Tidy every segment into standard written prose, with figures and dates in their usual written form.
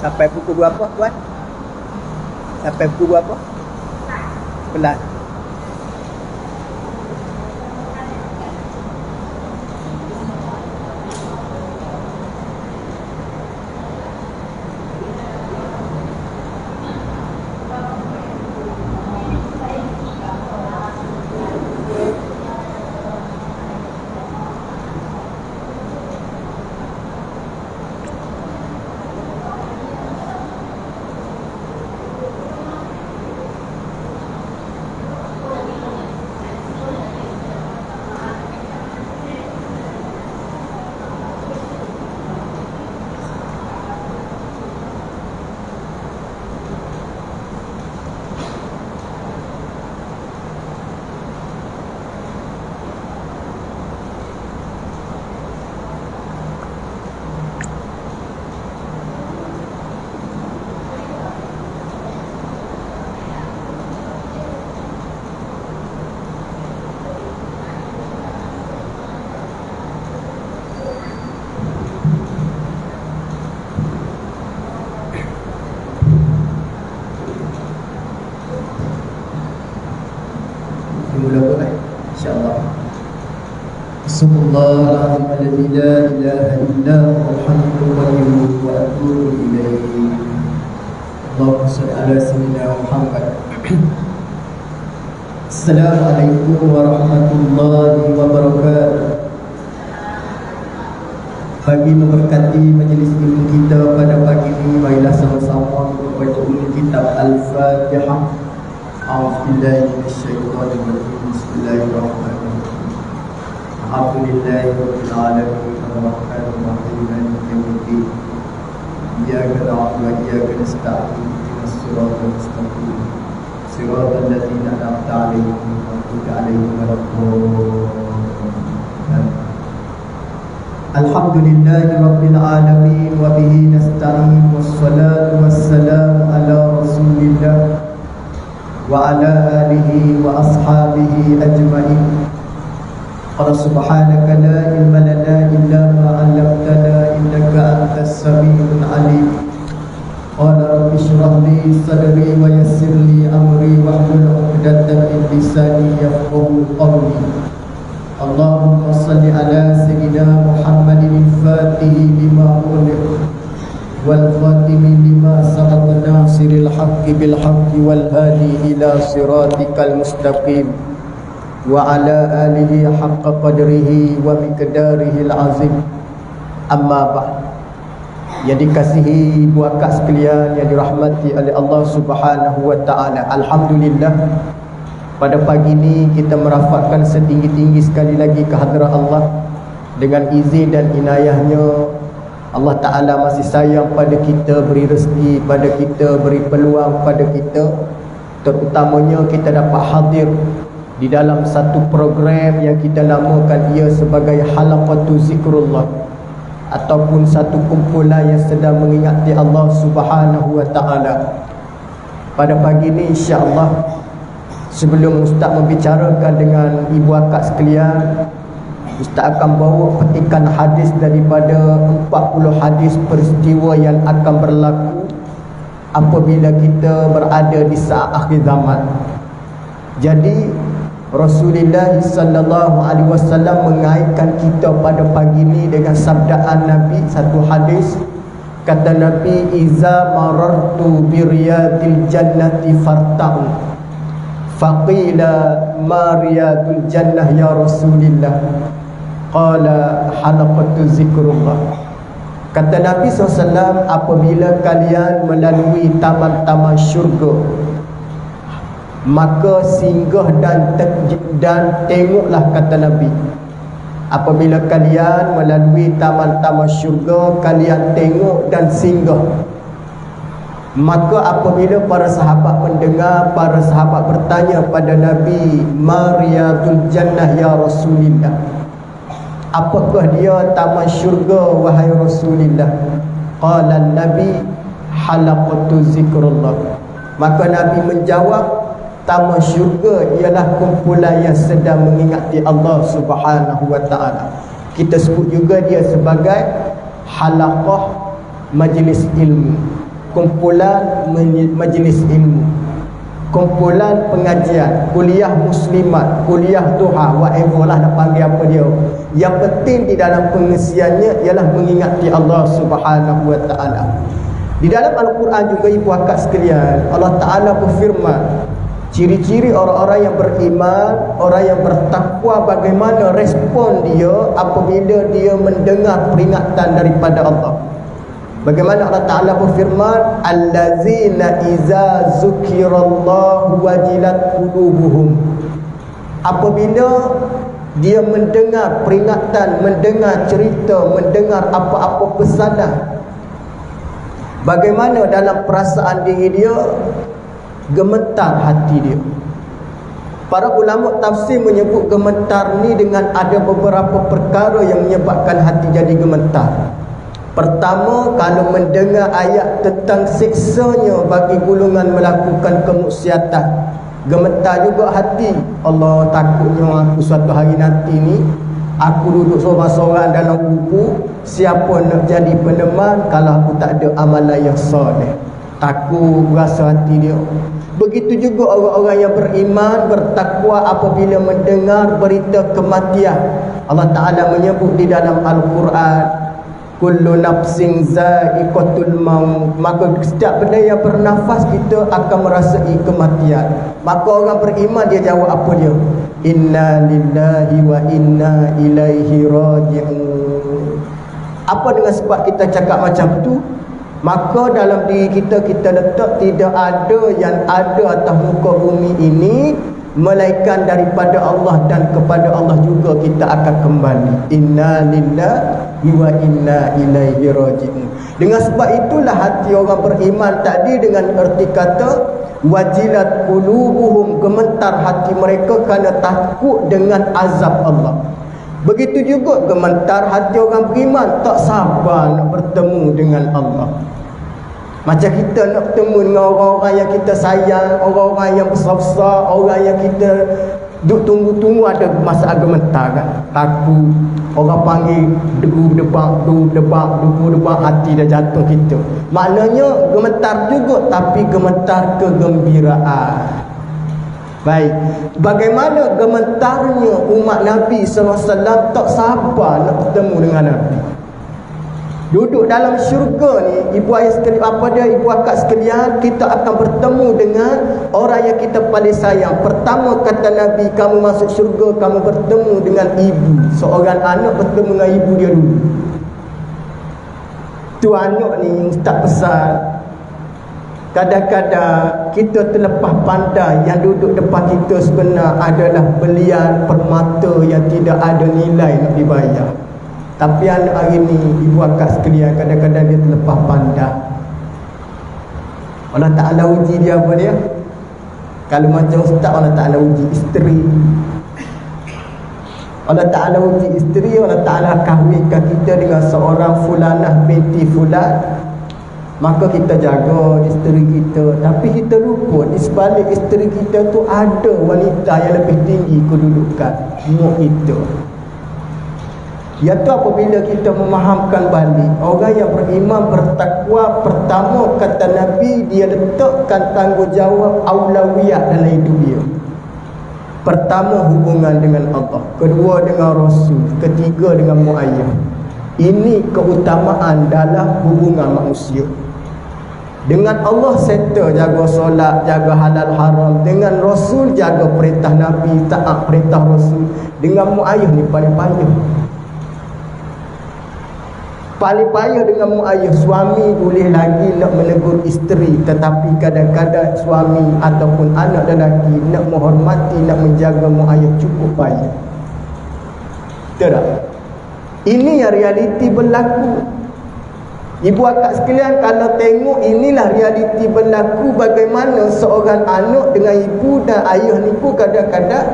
Sampai pukul berapa tuan? Sampai pukul berapa? 11. Subhanallah alladzi la ilaha illa huwal hayyul qayyum wa atubu ilaihi. Allahumma shalli ala sayyidina Muhammad. Assalamualaikum warahmatullahi wabarakatuh. Bagi memberkati majlis ilmu kita pada pagi ini, marilah sama-sama membaca ulang kitab Al-Fatihah. A'udzubillahi minasyaitonir rajim. Bismillahirrahmanirrahim. Alhamdulillahi rabbil alamin arrahmanir rahim maliki yaumiddin. Iyyaka na'budu wa iyyaka nasta'in. Ihdinas siratal mustaqim. Siratal ladzina an'amta 'alaihim ghairil maghdubi 'alaihim waladdallin. Alhamdulillahi rabbil alamin wa bihi nasta'in. Wassalatu wassalamu ala rasulillah wa ala alihi wa ashabihi ajma'in. Qala subhanaka la ilma lana illa ma 'allamtana innaka antas samiul alim. Qala rabbi shrah li sadri wa yassir li amri wahlul 'uqdatam min lisani yafqahu qawli. Allahumma salli ala sayyidina Muhammadin al-Fatihi lima ughliq wal khatimi lima sabaqa nasiril haqqi bil haqqi wal hadi ila siratikal mustaqim. Wa ala alihi haqqa qadrihi wa miqdarihi al-azim. Amma ba'd. Yang dikasihi ibu akak sekalian yang dirahmati oleh Allah Subhanahu wa taala. Alhamdulillah, pada pagi ini kita merafakkan setinggi-tinggi sekali lagi kehadrat Allah. Dengan izin dan inayahnya, Allah Ta'ala masih sayang pada kita, beri rezeki pada kita, beri peluang pada kita. Terutamanya kita dapat hadir di dalam satu program yang kita namakan ia sebagai halaqatu zikrullah, ataupun satu kumpulan yang sedang mengingati Allah Subhanahu wa taala. Pada pagi ini insya-Allah, sebelum Ustaz membicarakan dengan ibu akak sekalian, Ustaz akan bawa petikan hadis daripada 40 hadis peristiwa yang akan berlaku apabila kita berada di saat akhir zaman. Jadi Rasulullah sallallahu alaihi wasallam mengaitkan kita pada pagi ini dengan sabdaan Nabi, satu hadis. Kata Nabi, iza marartu bi riyadil jannati farta'u. Faqila ma riyadul jannah ya Rasulillah? Qala halaqatu zikrullah. Kata Nabi SAW, apabila kalian melalui taman-taman syurga, maka singgah dan tengoklah, kata Nabi. Apabila kalian melalui taman-taman syurga, kalian tengok dan singgah. Maka apabila para sahabat mendengar, para sahabat bertanya pada Nabi, Mariyatul Jannah ya Rasulillah, apakah dia taman syurga wahai Rasulillah? Qala Nabi, halaqatu zikrullah. Maka Nabi menjawab, taman syurga ialah kumpulan yang sedang mengingati Allah Subhanahu wa taala. Kita sebut juga dia sebagai halaqah majlis ilmu. kumpulan majlis ilmu, kumpulan pengajian, kuliah muslimat, kuliah duha, whatever lah nak panggil apa dia. Yang penting di dalam pengisiannya ialah mengingati Allah Subhanahu wa taala. Di dalam Al-Quran juga ibu akak sekalian, Allah Ta'ala berfirman, ciri-ciri orang-orang yang beriman, orang yang bertakwa, bagaimana respon dia apabila dia mendengar peringatan daripada Allah. Bagaimana Allah Ta'ala berfirman, allazina iza zukirallahu wajilat qulubuhum. Apabila dia mendengar peringatan, mendengar cerita, mendengar apa-apa pesanan, bagaimana dalam perasaan diri dia, gemetar hati dia. Para ulama tafsir menyebut gemetar ni dengan ada beberapa perkara yang menyebabkan hati jadi gemetar. Pertama, kalau mendengar ayat tentang siksanya bagi golongan melakukan kemaksiatan, gemetar juga hati. Allah, takutnya aku suatu hari nanti ni aku duduk seorang-seorang dalam kubur, siapa nak jadi peneman kalau aku tak ada amalan yang soleh. Takut rasa hati dia. Begitu juga orang-orang yang beriman, bertakwa apabila mendengar berita kematian. Allah Ta'ala menyebut di dalam Al-Quran, kullu nafsin za'iqatul maut. Maka setiap benda yang bernafas kita akan merasai kematian. Maka orang beriman dia jawab apa dia? Inna lillahi wa inna ilaihi raji'un. Apa dengan sebab kita cakap macam tu? Maka dalam diri kita, kita letak tidak ada yang ada atas muka bumi ini melainkan daripada Allah, dan kepada Allah juga kita akan kembali. Inna lillahi wa inna ilaihi raji'un. Dengan sebab itulah hati orang beriman tadi dengan erti kata wajilat qulubuhum, gemetar hati mereka kerana takut dengan azab Allah. Begitu juga gemetar hati orang beriman, tak sabar nak bertemu dengan Allah. Macam kita nak bertemu dengan orang-orang yang kita sayang, orang-orang yang besar-besar, orang yang kita duk tunggu-tunggu, ada masa gemetar kan? Takut. Orang panggil debu-debak, debu-debak, hati dah jatuh kita. Maknanya gemetar juga, tapi gemetar kegembiraan. Baik, bagaimana gemetarnya umat Nabi SAW tak sabar nak bertemu dengan Nabi. Duduk dalam syurga ni, ibu ayah sekalian, apa dia, ibu akak sekalian, kita akan bertemu dengan orang yang kita paling sayang. Pertama kata Nabi, kamu masuk syurga, kamu bertemu dengan ibu. Seorang anak bertemu dengan ibu dia dulu. Tu anak ni tak pesan. Kadang-kadang kita terlepas pandai yang duduk depan kita sebenar adalah belian permata yang tidak ada nilai nak dibayar. Tapi anak hari ni, ibu akak sekalian, kadang-kadang dia terlepas pandai. Allah Ta'ala uji dia apa dia? Kalau macam ustaz, Allah Ta'ala uji isteri. Allah Ta'ala uji isteri, Allah Ta'ala kahwinkan kita dengan seorang fulanah binti fulan. Maka kita jaga isteri kita, tapi kita lupa di sebalik isteri kita tu ada wanita yang lebih tinggi kedudukan, mak kita. Iaitu apabila kita memahamkan balik, orang yang beriman bertakwa, pertama kata Nabi, dia letakkan tanggungjawab aulawiyat dalam hidup dia. Pertama hubungan dengan Allah, kedua dengan Rasul, ketiga dengan muayyah. Ini keutamaan dalam hubungan manusia. Dengan Allah settle, jaga solat, jaga halal haram. Dengan Rasul jaga perintah Nabi, taat perintah Rasul. Dengan muayyah ni paling payah. Paling payah dengan muayyah. Suami boleh lagi nak menegur isteri, tetapi kadang-kadang suami ataupun anak lelaki nak menghormati, nak menjaga muayyah cukup payah. Betul tak? Ini yang realiti berlaku. Ibu akak sekalian, kalau tengok inilah realiti berlaku, bagaimana seorang anak dengan ibu dan ayah ni pun kadang-kadang,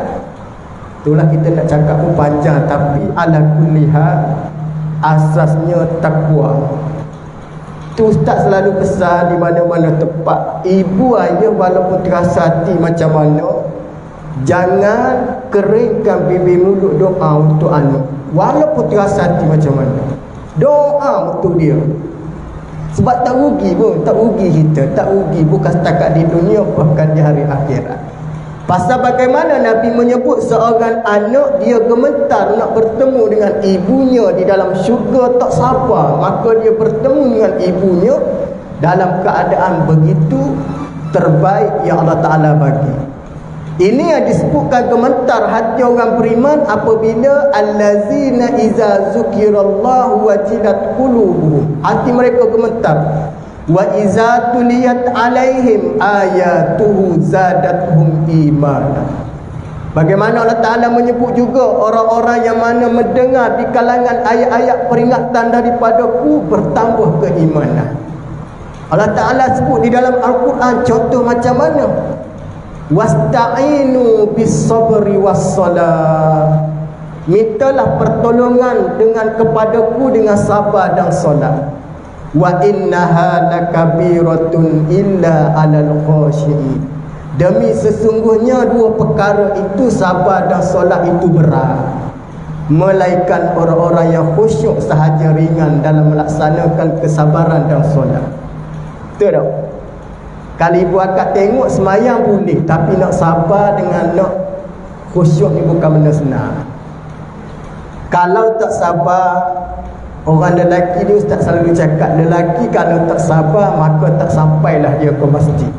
itulah kita nak cakap pun panjang, tapi ala kulli hal asasnya takwa. Tu ustaz selalu pesan di mana-mana tempat, ibu ayah walaupun terasa hati macam mana, jangan keringkan bibir mulut doa untuk anak. Walaupun terasa hati macam mana, doa untuk dia. Sebab tak rugi pun, tak rugi kita, tak rugi bukan setakat di dunia, bahkan di hari akhirat. Pasal bagaimana Nabi menyebut seorang anak dia gemetar nak bertemu dengan ibunya di dalam syurga, tak sabar, maka dia bertemu dengan ibunya dalam keadaan begitu terbaik yang Allah Ta'ala bagi. Ini yang disebutkan gemetar hati orang beriman apabila allazina iza zukirallahu wajilat qulubuhum, hati mereka gemetar. Wa iza tuliyat alaihim ayatuhu zadatuhum imana. Bagaimana Allah Ta'ala menyebut juga orang-orang yang mana mendengar di kalangan ayat-ayat peringatan daripadaku bertambah keimanan. Allah Ta'ala sebut di dalam Al-Quran contoh macam mana. Wasta'inu bis sabri was salat, mintalah pertolongan dengan kepadaku dengan sabar dan solat. Wa innaha lakabiratun illa 'alal khashi'in, demi sesungguhnya dua perkara itu, sabar dan solat itu berat, melainkan orang-orang yang khusyuk sahaja ringan dalam melaksanakan kesabaran dan solat. Betul tak? Kalau ibu akak tengok semayang boleh, tapi nak sabar dengan nak khusyuk ni bukan benda senang. Kalau tak sabar, orang lelaki ni Ustaz selalu cakap, lelaki kalau tak sabar maka tak sampailah dia ke masjid.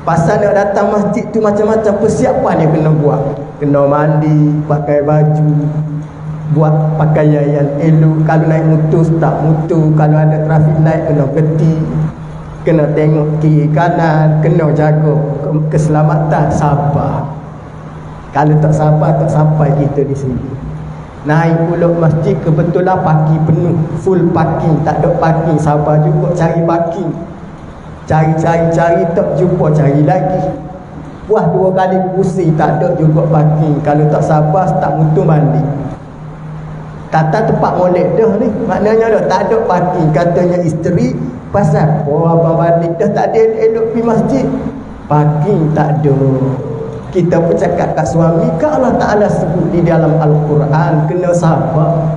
Pasal nak datang masjid tu macam-macam persiapan dia kena buat. Kena mandi, pakai baju, buat pakaian yang elok. Kalau naik motor start motor, kalau ada traffic light kena berhenti, kena tengok kiri kanan, kena jaga keselamatan. Sabar. Kalau tak sabar tak sampai kita di sini. Naik pula masjid kebetulan parking penuh, full parking, tak ada parking, sabar juga cari parking. Cari tak jumpa, cari lagi. Puas 2 kali pusing tak ada juga parking. Kalau tak sabar start motor balik. Kata tempat molek dah ni, maknanya dah tak ada parking. Katanya isteri, pasal abang balik dah tak ada elok pergi masjid, parking tak ada. Kita pun cakap kat suami, kan Allah Ta'ala sebut di dalam Al-Quran kena sabar.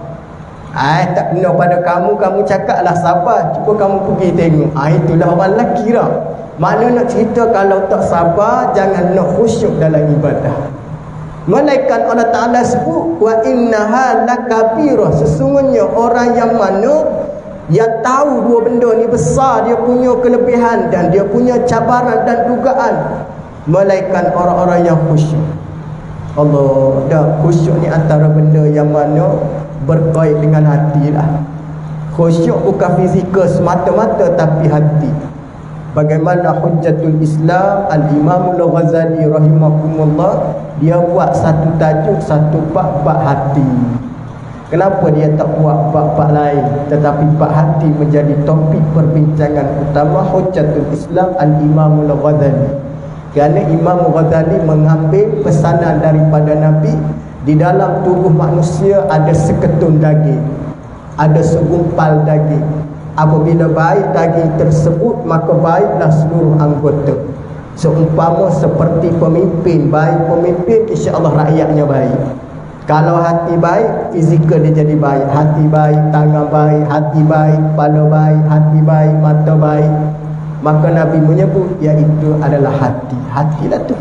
Tak kena pada kamu, kamu cakaplah sabar, cuba kamu pergi tengok. Itulah orang lelaki dah. Mana nak cerita kalau tak sabar, jangan nak khusyuk dalam ibadah. Malaikat Allah Ta'ala sebut, wa innaha lakabirah, sesungguhnya orang yang mana yang tahu dua benda ni besar, dia punya kelebihan dan dia punya cabaran dan dugaan, melainkan orang-orang yang khusyuk. Allah, dah khusyuk ni antara benda yang mana berkait dengan hati lah. Khusyuk bukan fizikal semata-mata tapi hati. Bagaimana Hujjatul Islam Al-Imam Al-Ghazali rahimahumullah, dia buat satu tajuk, satu bab hati. Kenapa dia tak buat bab lain, tetapi bab hati menjadi topik perbincangan utama Hujjatul Islam Al-Imam Al-Ghazali? Kerana Imam Ghazali mengambil pesanan daripada Nabi. Di dalam tubuh manusia ada seketun daging, ada segumpal daging. Apabila baik daging tersebut, maka baiklah seluruh anggota. Seumpama seperti pemimpin, baik pemimpin, insya-Allah rakyatnya baik. Kalau hati baik, fizikal dia jadi baik. Hati baik, tangan baik, hati baik, kepala baik, hati baik, mata baik. Maka Nabi menyebut iaitu adalah hati. Hatilah tu.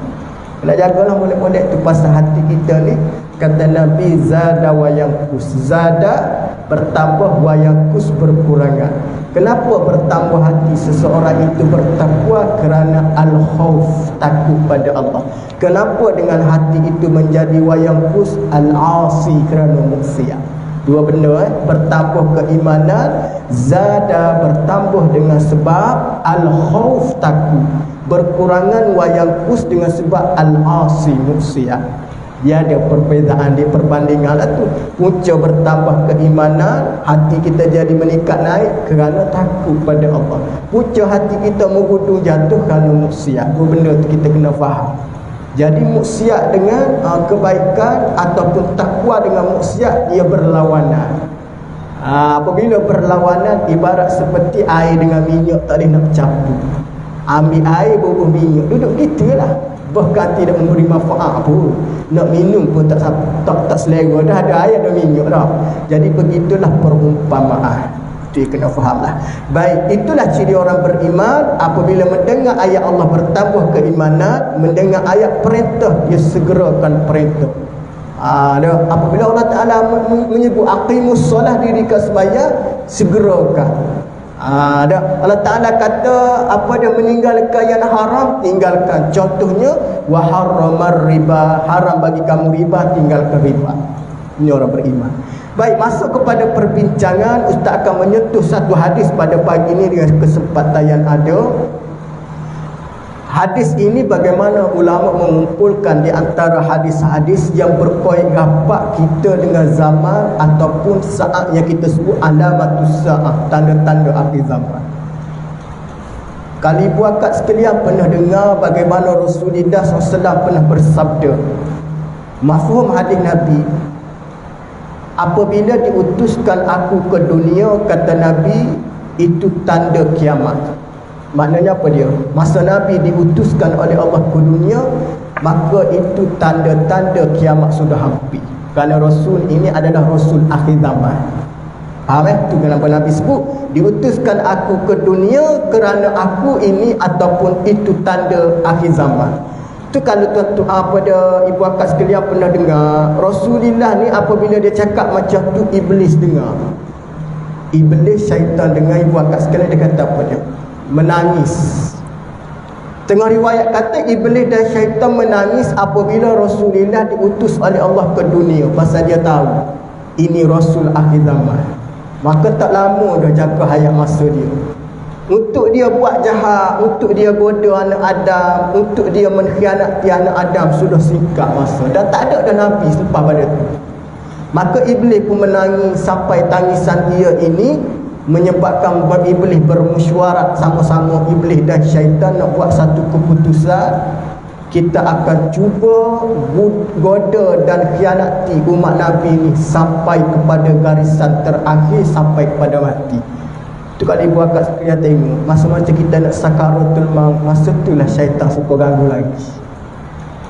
Nak jagalah molek-molek tu pasal hati kita ni. Kata Nabi, zada wa yanqus. Zada bertambah, wa yanqus berkurangan. Kenapa bertambah hati seseorang itu bertakwa? Kerana al-khauf, takut pada Allah. Kenapa dengan hati itu menjadi wa yanqus? Al-asi, kerana maksiat. Dua benda, bertambah keimanan. Zada bertambah dengan sebab al-khauf, takut. Berkurangan wa yanqus dengan sebab al-asi, maksiat. Dia ada perbezaan, dia perbandingan lah tu. Punca bertambah keimanan, hati kita jadi meningkat naik kerana takut pada Allah. Punca hati kita merudung jatuh kerana maksiat. Dua benda tu kita kena faham. Jadi maksiat dengan kebaikan ataupun takwa dengan maksiat, dia berlawanan. Apabila berlawanan, ibarat seperti air dengan minyak tak boleh nak campur. Ambil air bubuh minyak, duduk gitu lah. Bahkan tidak memberi manfaat pun. Nak minum pun tak selera. Dah ada air, ada minyak dah. Jadi begitulah perumpamaan. Dia kena faham lah. Baik, itulah ciri orang beriman. Apabila mendengar ayat Allah bertambah keimanan, mendengar ayat perintah, dia segerakan perintah. Apabila Allah Ta'ala menyebut aqimus solah, dirikan sembahyang, segerakan. Allah Ta'ala kata apa dia meninggalkan yang haram, tinggalkan. Contohnya wa harramar riba, haram bagi kamu riba, tinggalkan riba. Ini orang beriman. Baik, masuk kepada perbincangan. Ustaz akan menyentuh satu hadis pada pagi ini dengan kesempatan yang ada. Hadis ini bagaimana ulama mengumpulkan di antara hadis-hadis yang berpoin rapat kita dengan zaman ataupun saat yang kita sebut alamatus sa'ah, tanda-tanda akhir zaman. Kali buakat sekalian pernah dengar bagaimana Rasulullah SAW pernah bersabda, mafhum hadis Nabi, apabila diutuskan aku ke dunia, kata Nabi, itu tanda kiamat. Maknanya apa dia? Masa Nabi diutuskan oleh Allah ke dunia, maka itu tanda-tanda kiamat sudah hampir. Kerana Rasul ini adalah Rasul akhir zaman. Faham itu kenapa Nabi sebut diutuskan aku ke dunia kerana aku ini ataupun itu tanda akhir zaman. Tu kalau tuan-tuan pada ibu akak sekalian pernah dengar, Rasulullah ni apabila dia cakap macam tu, iblis dengar. Iblis, syaitan dengar. Ibu akak sekalian dia kata apa dia? Menangis. Tengah riwayat kata iblis dan syaitan menangis apabila Rasulullah diutus oleh Allah ke dunia, pasal dia tahu ini Rasul akhir zaman. Maka tak lama dah jaga hayat masa dia. Untuk dia buat jahat, untuk dia goda anak Adam, untuk dia mengkhianati anak Adam, sudah singkat masa. Dan tak ada dah Nabi selepas pada itu. Maka iblis pun menangis sampai tangisan dia ini menyebabkan iblis bermesyuarat sama-sama, iblis dan syaitan nak buat satu keputusan. Kita akan cuba goda dan khianati umat Nabi ini sampai kepada garisan terakhir, sampai kepada mati. Tu kalau ibu akak sekalian tengok, masa-masa kita nak sakaratul maut, masa itulah syaitan suka ganggu lagi.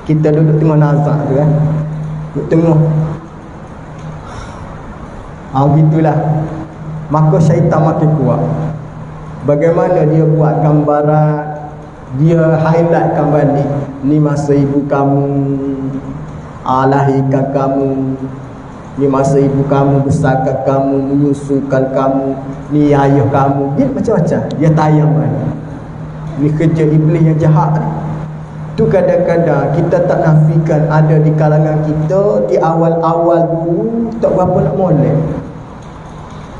Kita duduk tengah nazak tu kan, duduk tengah gitulah. Maka syaitan makin kuat. Bagaimana dia buat gambaran, dia highlightkan balik, ni masa ibu kamu lahirkan kamu, ni masa ibu kamu besarkan kamu, menyusukan kamu, ni ayah kamu, dia macam-macam. Dia tayang balik. Ni kerja iblis yang jahat. Tu kadang-kadang kita tak nafikan ada di kalangan kita di awal-awal dulu tak berapa nak molek.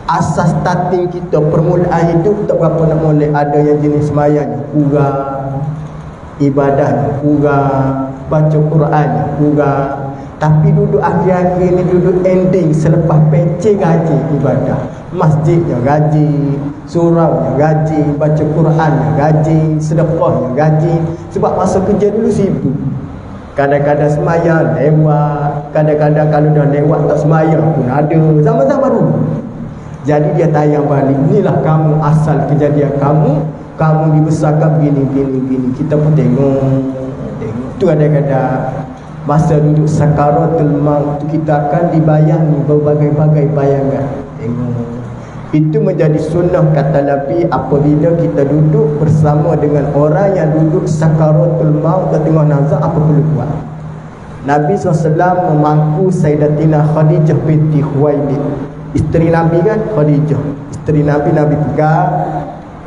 Asas starting kita, permulaan hidup tak berapa nak molek. Ada yang jenis semayang kurang, ibadah kurang, baca Quran kurang. Tapi duduk akhir-akhir ni, duduk ending selepas pencen gaji ibadah. Masjidnya gaji, suraunya gaji, baca Qurannya gaji, sedekahnya gaji. Sebab masa kerja dulu sibuk. Kadang-kadang semayang lewat, kadang-kadang kalau dah lewat tak semayang pun ada. Zaman-zaman dulu. Jadi dia tayang balik, inilah kamu asal kejadian kamu dibesarkan begini. Kita pun tengok. Tu kadang-kadang masa duduk sakaratul maut tu kita akan dibayangi berbagai-bagai bayangan. Tengok. Itu menjadi sunnah kata Nabi apabila kita duduk bersama dengan orang yang duduk sakaratul maut ke tengah nazak, apa perlu buat. Nabi SAW memangku Sayyidatina Khadijah binti Khuwailid, isteri Nabi kan, Khadijah isteri Nabi. Nabi pegang,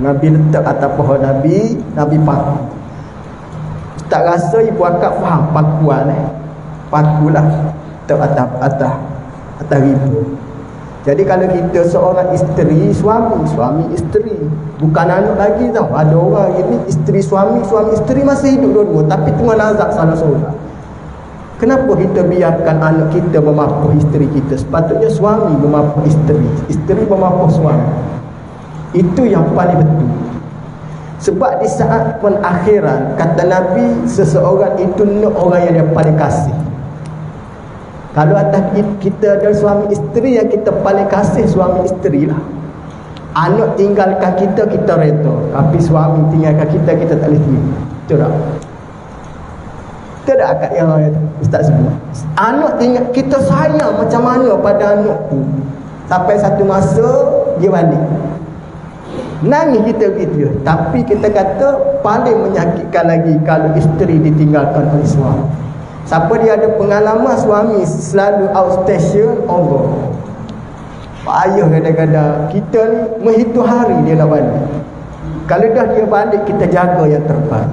Nabi letak atas pohon Nabi paku. Tak rasa ibu akak faham pakuan pakulah letak atas ribu. Jadi kalau kita seorang isteri, suami isteri, bukan anak lagi tau. Ada orang ini isteri suami isteri masih hidup dua-dua, tapi tengah nazak salah seorang. Kenapa kita biarkan anak kita memapuh isteri kita? Sepatutnya suami memapuh isteri memapuh suami. Itu yang paling betul. Sebab di saat penakhiran, kata Nabi, seseorang itu nak orang yang dia paling kasih. Kalau atas kita ada suami isteri, yang kita paling kasih suami isteri lah. Anak tinggalkan kita reda. Tapi suami tinggalkan kita tak boleh terima. Betul tak? Kita ada akad yang Ustaz sebut. Anak tinggal, kita sayang macam mana pada anak tu, sampai satu masa dia balik. Nangis kita begitu. Tapi kita kata paling menyakitkan lagi kalau isteri ditinggalkan oleh suami. Siapa dia ada pengalaman suami selalu outstation, Allah. Ayah kadang-kadang kita ni menghitung hari dia nak balik. Kalau dah dia balik, kita jaga yang terbaik.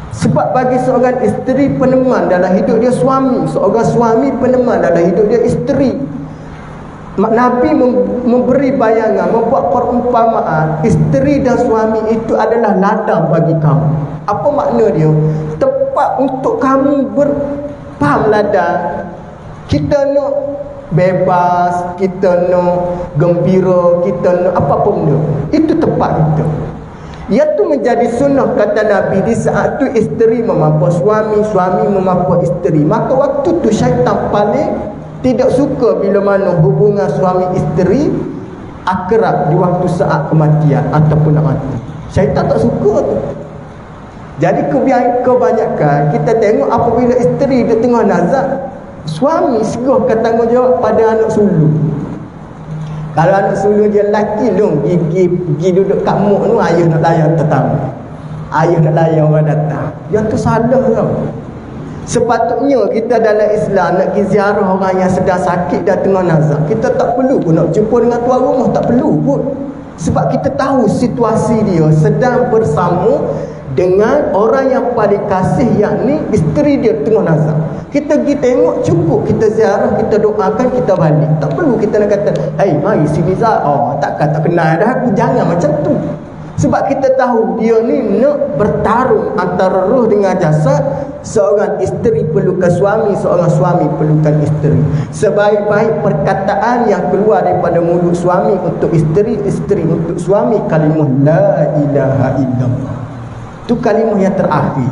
Sebab bagi seorang isteri peneman dalam hidup dia suami, seorang suami peneman dalam hidup dia isteri. Nabi memberi bayangan, membuat perumpamaan, isteri dan suami itu adalah ladang bagi kamu. Apa makna dia? Tempat untuk kamu berpam ladang. Kita nak bebas, kita nak gembira, kita nak apa-apa benda. Itu tempat kita. Iaitu menjadi sunnah kata Nabi, di saat tu isteri memampu suami, suami memampu isteri. Maka waktu tu syaitan paling tidak suka bila mana hubungan suami isteri akrab di waktu saat kematian ataupun nak mati. Syaitan tak suka tu. Jadi kebanyakan kita tengok apabila isteri dia tengah nazak, suami segera bertanggungjawab pada anak sulung. Kalau anak sulung dia lelaki dong, pergi duduk kat muk tu, ayah nak layan tetamu, ayah nak layan orang datang. Yang tu salah tau. Sepatutnya kita dalam Islam nak pergi ziarah orang yang sedang sakit dan tengah nazak, kita tak perlu pun nak jumpa dengan tuan rumah, tak perlu pun. Sebab kita tahu situasi dia sedang bersama dengan orang yang paling kasih, yakni isteri dia tengah nazak. Kita pergi tengok, cukup kita ziarah, kita doakan, kita balik. Tak perlu kita nak kata, "Hei, mari sini Zah." Oh, tak kenal dah aku. Jangan macam tu. Sebab kita tahu dia ni nak bertarung antara roh dengan jasad. Seorang isteri perlukan suami, seorang suami perlukan isteri. Sebaik-baik perkataan yang keluar daripada mulut suami untuk isteri, isteri untuk suami, kalimah la ilaha illallah. Itu kalimah yang terakhir.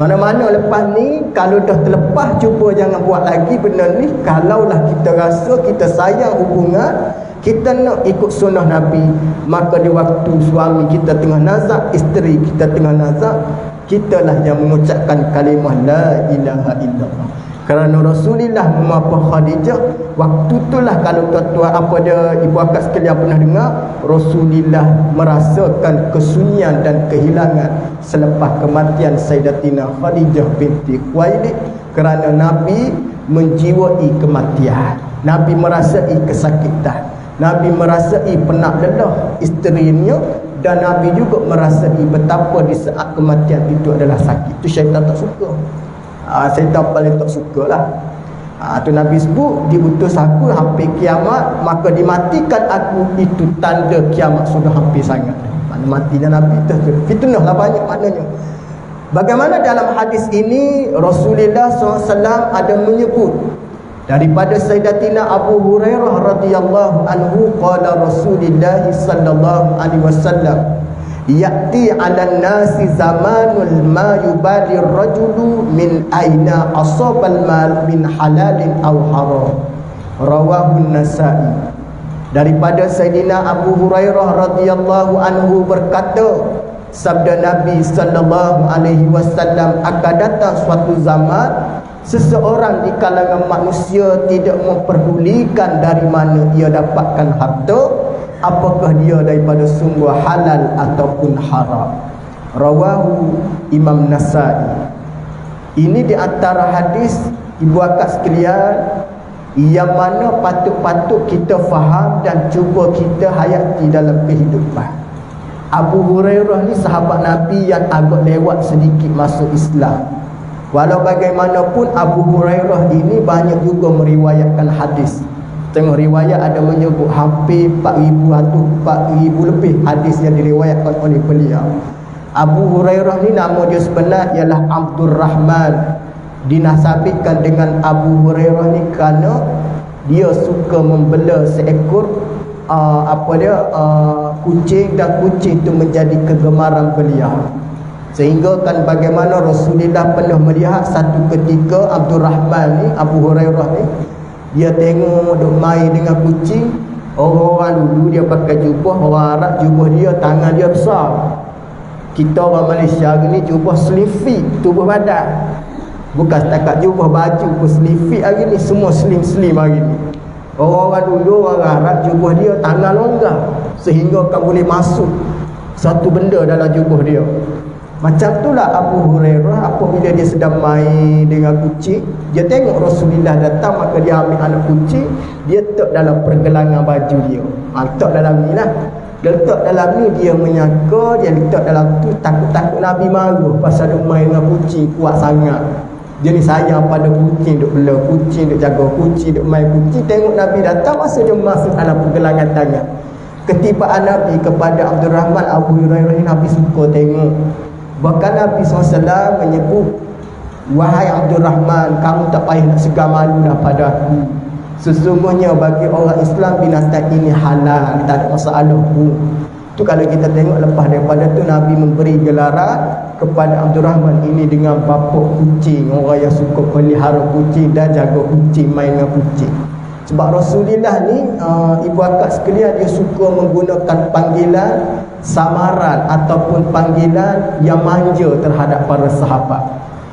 Mana-mana lepas ni, kalau dah terlepas, cuba jangan buat lagi benda ni. Kalaulah kita rasa kita sayang hubungan, kita nak ikut sunnah Nabi, maka di waktu suami kita tengah nazak, isteri kita tengah nazak, kitalah yang mengucapkan kalimah la ilaha illallah. Kerana Rasulullah memapa Khadijah, waktu itulah kalau tuan-tuan apa dia ibu akak sekalian pernah dengar, Rasulullah merasakan kesunyian dan kehilangan selepas kematian Sayyidatina Khadijah binti Khuwailid, kerana Nabi menjiwai kematian. Nabi merasai kesakitan, Nabi merasai penat lelah isterinya, dan Nabi juga merasai betapa di saat kematian itu adalah sakit. Itu syaitan tak suka. Syaitan paling tak suka lah. Tu Nabi sebut, diutus aku hampir kiamat, maka dimatikan aku, itu tanda kiamat sudah hampir sangat. Mana matinya Nabi itu fitnah lah banyak maknanya. Bagaimana dalam hadis ini Rasulullah SAW ada menyebut daripada Sayyidatina Abu Hurairah radhiyallahu anhu, qala Rasulullah sallallahu alaihi wasallam, ya'ti 'alan nasi zamanul ma yubali ar-rajulu min aina asabal mal min halalin aw haram. Rawahu an-Nasa'i. Daripada Sayyidina Abu Hurairah radhiyallahu anhu berkata, sabda Nabi sallallahu alaihi wasallam, akan datang suatu zaman seseorang di kalangan manusia tidak memperdulikan dari mana ia dapatkan harta, apakah dia daripada sumber halal ataupun haram. Rawahu Imam Nasa'i. Ini di antara hadis ibu akak sekalian yang mana patut-patut kita faham dan cuba kita hayati dalam kehidupan. Abu Hurairah ni sahabat Nabi yang agak lewat sedikit masuk Islam. Walau bagaimanapun Abu Hurairah ini banyak juga meriwayatkan hadis. Tengok riwayat ada menyebut hampir 4,000 atau 4,000 lebih hadis yang diriwayatkan oleh beliau. Abu Hurairah ni nama dia sebenar ialah Abdul Rahman. Dinasabitkan dengan Abu Hurairah ni kerana dia suka membela seekor kucing, dan kucing itu menjadi kegemaran beliau. Sehingga kan bagaimana Rasulullah pernah melihat satu ketika Abdul Rahman ni, Abu Hurairah ni, dia tengok duk main dengan kucing. Orang-orang dulu dia pakai jubah, orang Arab jubah dia tangan dia besar. Kita orang Malaysia ni jubah slim fit tubuh badan. Bukan setakat jubah baju pun slim fit hari ni, semua slim hari ni. Orang-orang dulu, orang Arab jubah dia tangan longgar. sehingga kau boleh masuk satu benda dalam tubuh dia. Macam itulah Abu Hurairah apabila dia sedang main dengan kucing, dia tengok Rasulullah datang, maka dia ambil anak kucing, dia letak dalam pergelangan baju dia. Letak dalam ni lah. Dia letak dalam ni, dia menyangka dia letak dalam tu takut-takut Nabi marah pasal dia main dengan kucing kuat sangat. Dia ni sayang pada kucing, duk bela kucing, duk jaga kucing, duk main kucing. Tengok Nabi datang, masa dia masuk dalam pergelangan tangan. Ketibaan Nabi kepada Abdul Rahman Abu Hurairah ni, Nabi suka tengok. Bahkan Nabi SAW menyebut, wahai Abdul Rahman, kamu tak payah nak segar malu dah pada aku. Sesungguhnya bagi orang Islam binatang ini halal, tak ada masalah pun. Tu kalau kita tengok lepas daripada tu Nabi memberi gelaran kepada Abdul Rahman ini dengan bapa kucing, orang yang suka pelihara kucing dan jaga kucing, main dengan kucing. Sebab Rasulullah ni ibu akak sekalian, dia suka menggunakan panggilan samaran ataupun panggilan yang manja terhadap para sahabat.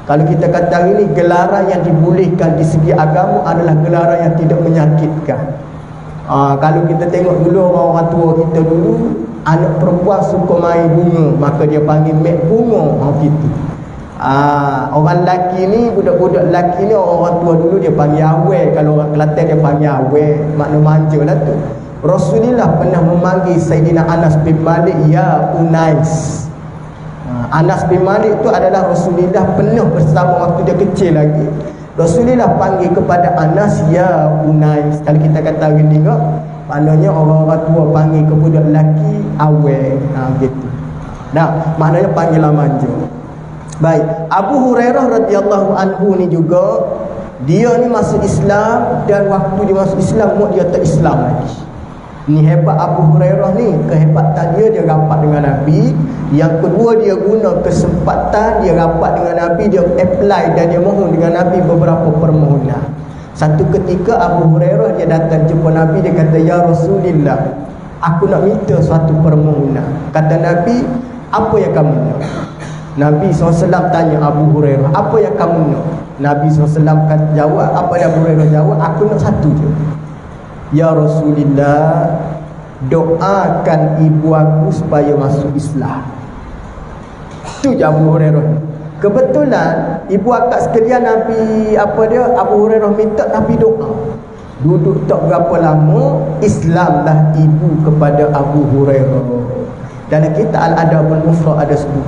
Kalau kita kata hari ni, gelaran yang dibolehkan di segi agama adalah gelaran yang tidak menyakitkan. Kalau kita tengok dulu orang tua kita dulu, anak perempuan suka main bunga, maka dia panggil mek bunga, gitu. Orang lelaki ni, budak-budak lelaki ni, orang tua dulu dia panggil awel. Kalau orang Kelantan dia panggil awel, makna manja lah tu. Rasulullah pernah memanggil Sayyidina Anas bin Malik, ya Unais. Anas bin Malik tu adalah Rasulullah pernah bersama waktu dia kecil lagi. Rasulullah panggil kepada Anas, ya Unais. Kalau kita kata hari ni kok, maknanya orang-orang tua panggil ke budak lelaki awel, gitu. Nah, maknanya panggilan manja. Baik, Abu Hurairah radhiyallahu anhu ni juga, dia ni masuk Islam, dan waktu dia masuk Islam, dia tak Islam lagi. Ni hebat Abu Hurairah ni, kehebatan dia rapat dengan Nabi. Yang kedua, dia guna kesempatan dia rapat dengan Nabi, dia apply dan dia mohon dengan Nabi beberapa permohonan. Satu ketika Abu Hurairah dia datang jumpa Nabi, dia kata, ya Rasulullah, aku nak minta suatu permohonan. Kata Nabi, apa yang kamu nak? Nabi SAW tanya Abu Hurairah, apa yang kamu nak? Nabi SAW jawab, apa yang Abu Hurairah jawab, aku nak satu je. Ya Rasulullah, doakan ibu aku supaya masuk Islam. Itu je Abu Hurairah. Kebetulan ibu akak sekalian, Nabi Abu Hurairah minta Nabi doa. Duduk tak berapa lama, Islamlah ibu kepada Abu Hurairah. Dalam kitab Al-Adabul Mufrad ada sebut,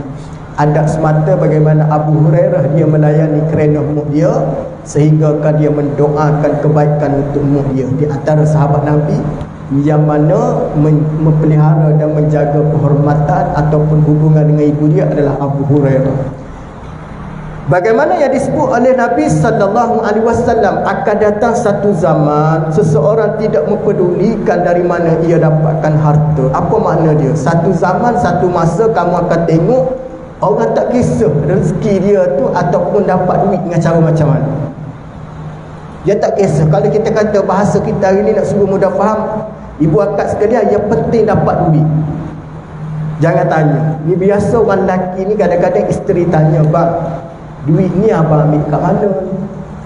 adab semata bagaimana Abu Hurairah dia melayani kerana umur dia, sehingga dia mendoakan kebaikan untuk umur dia. Di antara sahabat Nabi yang mana memelihara dan menjaga penghormatan ataupun hubungan dengan ibu dia adalah Abu Hurairah. Bagaimana yang disebut oleh Nabi sallallahu alaihi wasallam, akan datang satu zaman seseorang tidak mempedulikan dari mana ia dapatkan harta. Apa makna dia? Satu zaman, satu masa kamu akan tengok orang tak kisah rezeki dia tu ataupun dapat duit dengan cara macam mana. Dia tak kisah. Kalau kita kata bahasa kita hari ni nak suruh mudah faham, ibu akak sekalian, yang penting dapat duit. Jangan tanya. Ni biasa orang lelaki ni kadang-kadang isteri tanya, bang, duit ni abang ambil kat mana ni?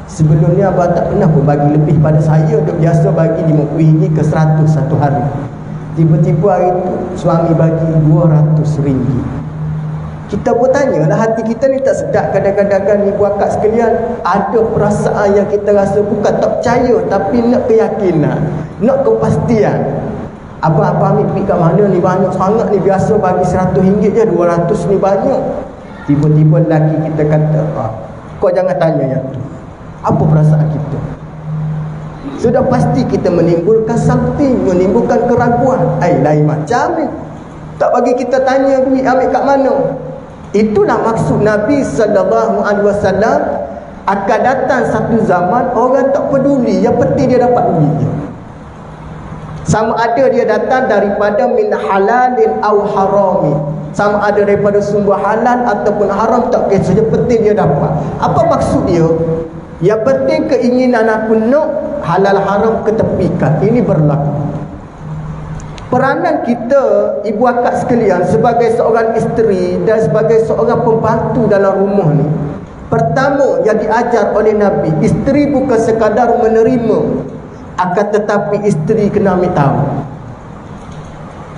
Sebelum ni abang tak pernah pun bagi lebih pada saya. Dia biasa bagi RM50 ke RM100 satu hari. Tiba-tiba hari tu suami bagi RM200. Kita pun tanyalah, hati kita ni tak sedap kadang-kadang ibu akak sekalian, ada perasaan yang kita rasa bukan tak percaya, tapi nak keyakinan, nak kepastian. Abang ambil duit kat mana ni, banyak sangat ni, biasa bagi RM100 je, RM200 ni banyak. Tiba-tiba lelaki kita kata, kau jangan tanya yang tu. Apa perasaan kita? Sudah pasti kita menimbulkan something, menimbulkan keraguan. Lain macam ni, tak bagi kita tanya duit ambil kat mana. Itulah maksud Nabi sallallahu alaihi wasallam, akan datang satu zaman orang tak peduli, yang penting dia dapat duit je. Sama ada dia datang daripada min halalin aw harami, sama ada daripada sumber halal ataupun haram, tak kisah, yang penting dia dapat. Apa maksud dia? Yang penting keinginan aku nak halal haram ketepikan. Ini berlaku. Peranan kita, ibu akak sekalian, sebagai seorang isteri dan sebagai seorang pembantu dalam rumah ni, pertama yang diajar oleh Nabi, isteri bukan sekadar menerima, akan tetapi isteri kena ambil tahu.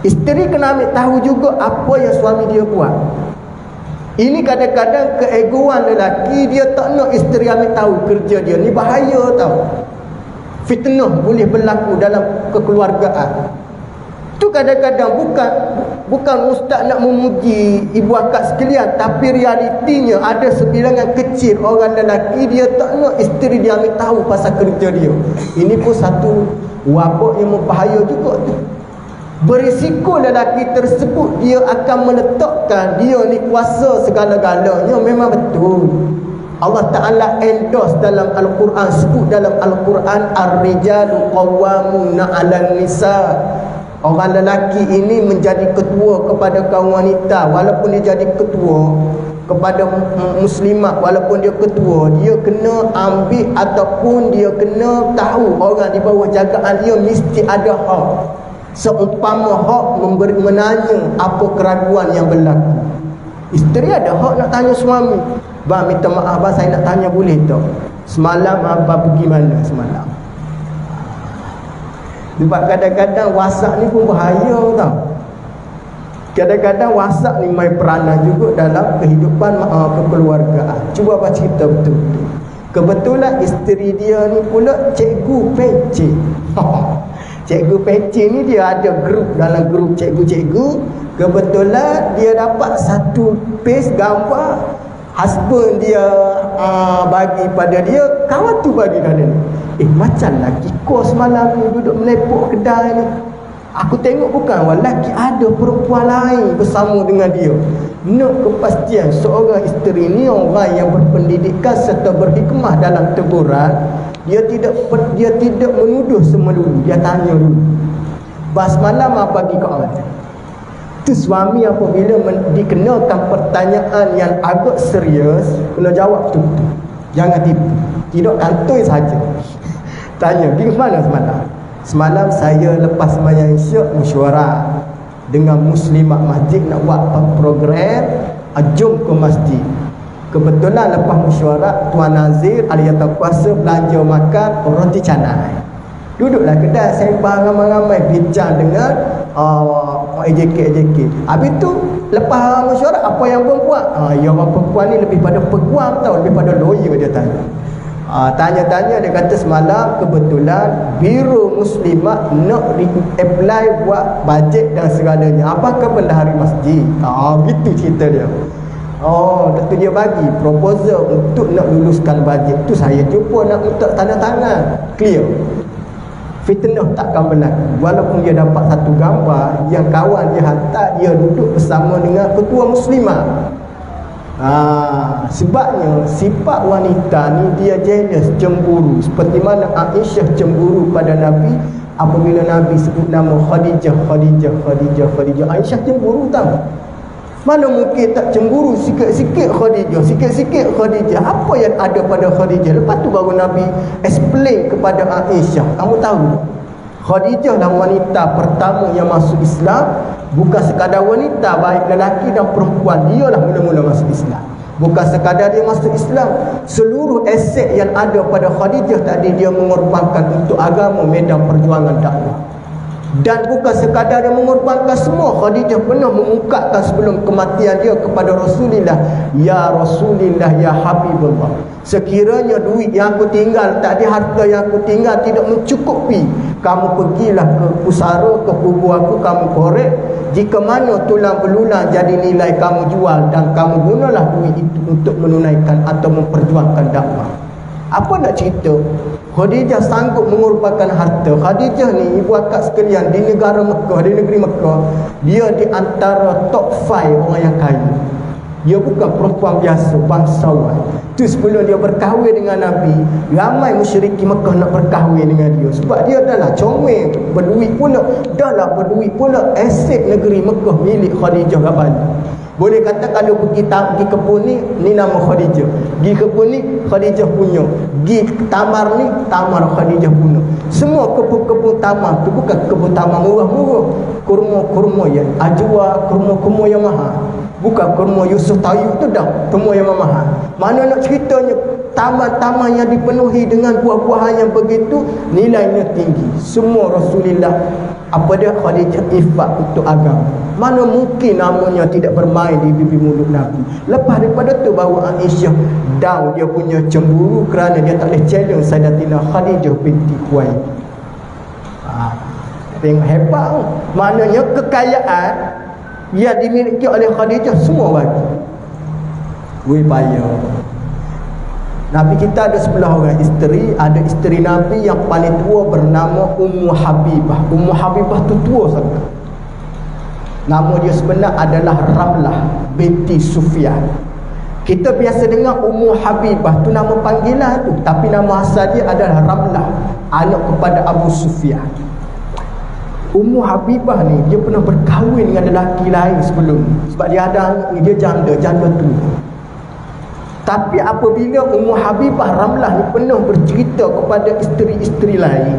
Isteri kena ambil tahu juga apa yang suami dia buat. Ini kadang-kadang keegoan lelaki, dia tak nak isteri ambil tahu kerja dia. Ni bahaya tau. Fitnah boleh berlaku dalam kekeluargaan. Tu kadang-kadang bukan ustaz nak memuji ibu akak sekalian, tapi realitinya ada sebilangan kecil orang lelaki dia tak nak isteri dia ambil tahu pasal kerja dia. Ini pun satu wabak yang berbahaya juga tu. Berisiko lelaki tersebut dia akan meletakkan dia ni kuasa segala-galanya. Memang betul Allah Ta'ala endorse dalam Al-Quran, sebut dalam Al-Quran, Ar-rijalu qawwamuna 'alan nisa. Orang lelaki ini menjadi ketua kepada kaum wanita. Walaupun dia jadi ketua kepada muslimat, walaupun dia ketua, dia kena ambil ataupun dia kena tahu orang di bawah jagaan dia mesti ada hak. Seumpama hak menanya apa keraguan yang berlaku. Isteri ada hak nak tanya suami, "Bang, minta maaf bang, saya nak tanya boleh tak? Semalam abang pergi mana semalam?" Sebab kadang-kadang WhatsApp ni pun bahaya tau. Kadang-kadang WhatsApp ni main peranan juga dalam kehidupan kekeluargaan. Cuba baca cerita betul-betul. Kebetulan isteri dia ni pula cikgu pecik. Cikgu pecik ni dia ada grup, dalam grup cikgu-cikgu. Kebetulan dia dapat satu page gambar husband dia bagi pada dia, kawan tu bagi pada dia. Macam lelaki kau semalam ni duduk melepok kedai ni. Aku tengok bukan lelaki, ada perempuan lain bersama dengan dia. Nak kepastian seorang isteri ni orang yang berpendidikan serta berhikmah dalam teguran. Dia tidak menuduh semulur. Dia tanya dulu, "Bas malam apa bagi kau orang?" Tu suami apabila dikenakan pertanyaan yang agak serius, kena jawab tu. Jangan tipu. Tidak kantoi saja. Tanya, "Pergi ke mana semalam?" "Semalam saya lepas sembahyang isyak mesyuarat dengan muslimat masjid nak buat program, jom ke masjid. Kebetulan lepas mesyuarat Tuan Nazir aliyata kuasa belanja makan roti canai. Duduklah kedai sembang ramai-ramai bincang dengan AJK. Habis tu lepas mesyuarat apa yang abang buat? Ya, orang perempuan ni lebih pada peguam tau, lebih pada lawyer dia tanya. Tanya-tanya dia kata semalam kebetulan Biro Muslimat nak apply buat bajet dan segalanya. Apakah bendahari masjid?" Gitu cerita dia. Lepas tu dia bagi proposal untuk nak luluskan bajet. Tu saya jumpa nak minta tanda tangan. Clear. Fitnah takkan berlaku. Walaupun dia dapat satu gambar yang kawan dia hantar, dia duduk bersama dengan ketua muslimah. Sebabnya sifat wanita ni dia jealous, cemburu. Seperti mana Aisyah cemburu pada Nabi apabila Nabi sebut nama Khadijah. Aisyah cemburu tau. Mana mungkin tak cemburu sikit-sikit Khadijah. Apa yang ada pada Khadijah? Lepas tu baru Nabi explain kepada Aisyah. Kamu tahu, Khadijah lah wanita pertama yang masuk Islam. Bukan sekadar wanita, baik lelaki dan perempuan, dia lah mula-mula masuk Islam. Bukan sekadar dia masuk Islam, seluruh aset yang ada pada Khadijah tadi dia mengorbankan untuk agama, medan perjuangan dakwah. Dan bukan sekadar dia mengorbankan semua, Khadijah pernah mengungkapkan sebelum kematian dia kepada Rasulullah, "Ya Rasulullah, ya Habibullah, sekiranya duit yang aku tinggal, tak ada harta yang aku tinggal tidak mencukupi, kamu pergilah ke pusara, ke kubur aku, kamu korek. Jika mana tulang belulang jadi nilai, kamu jual dan kamu gunalah duit itu untuk menunaikan atau memperjuangkan dakwah." Apa nak cerita? Khadijah sanggup mengorbankan harta. Khadijah ni ibu akak sekalian di negara Mekah, di negeri Mekah, dia di antara top 5 orang yang kaya. Dia bukan perempuan biasa, bangsawan. Tu sebelum dia berkahwin dengan Nabi, ramai musyriki Mekah nak berkahwin dengan dia. Sebab dia dah lah comel, berduit pula. Aset negeri Mekah milik Khadijah Rabani. Boleh kata kalau pergi kebun ni nama Khadijah. Pergi kebun ni Khadijah punya. Pergi tamar ni tamar Khadijah punya. Semua kebun-kebun tamar tu bukan kebun tamar murah-murah. Kurma-kurma yang ajwa, kurma-kurma yang mahal. Bukan kurma Yusuf Tayyib tu dah, semua yang mahal. Mana nak ceritanya taman-taman yang dipenuhi dengan buah-buahan yang begitu, nilainya tinggi. Semua Rasulullah apa dia Khadijah infak untuk agama. Mana mungkin namanya tidak bermain di bibir mulut Nabi. Lepas daripada tu baru Aisyah down dia punya cemburu kerana dia tak boleh challenge Sayyidatina Khadijah binti Khuwailid. Tengok hebat. Maknanya kekayaan yang dimiliki oleh Khadijah semua bagi. Weh payah. Nabi kita ada 10 orang isteri. Ada isteri Nabi yang paling tua bernama Ummu Habibah. Ummu Habibah tu tua sangat. Nama dia sebenar adalah Ramlah binti Sufyan. Kita biasa dengar Ummu Habibah tu nama panggilan tu, tapi nama asal dia adalah Ramlah, anak kepada Abu Sufyan. Ummu Habibah ni dia pernah berkahwin dengan lelaki lain sebelum ni. Sebab dia ada anak ni, dia janda tu. Tapi apabila Ummu Habibah Ramlah ni pernah bercerita kepada isteri-isteri lain,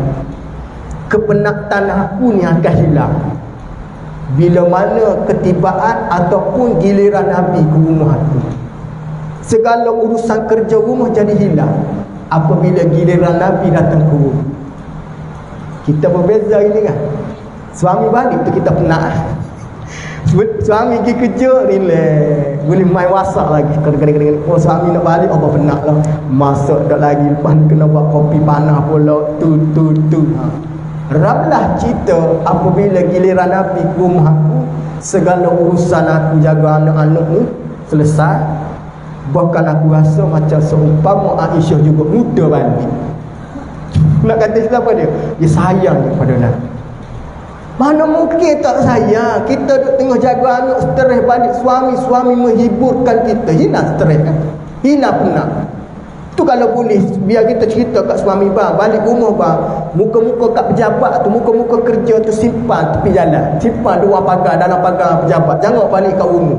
kepenatan aku ni akan hilang bila mana ketibaan ataupun giliran Nabi ke rumah aku. Segala urusan kerja rumah jadi hilang apabila giliran Nabi datang ke rumah. Kita berbeza ini kan. Suami balik tu kita penat. Suami pergi kerja relax, boleh main wasak lagi. Kadang-kadang oh suami nak balik apa penat lah. Masak dak lagi, lepas kena buat kopi panas pula tu. Ramlah cerita apabila giliran Nabi ke rumah aku, segala urusan aku jaga anak-anak ni selesai. Bahkan aku rasa macam seumpama Aisyah juga muda balik. Nak kata siapa dia? Dia sayang kepada Nabi. Mana mungkin tak sayang. Kita duduk tengah jaga anak, stres balik suami menghiburkan kita, hilang stres kan, hilang penat. Tu kalau boleh biar kita cerita kat suami bang, balik rumah bang, muka-muka kat pejabat tu, muka-muka kerja tu simpan tepi jalan, simpan luar pagar, dalam pagar pejabat, jangan balik kat rumah.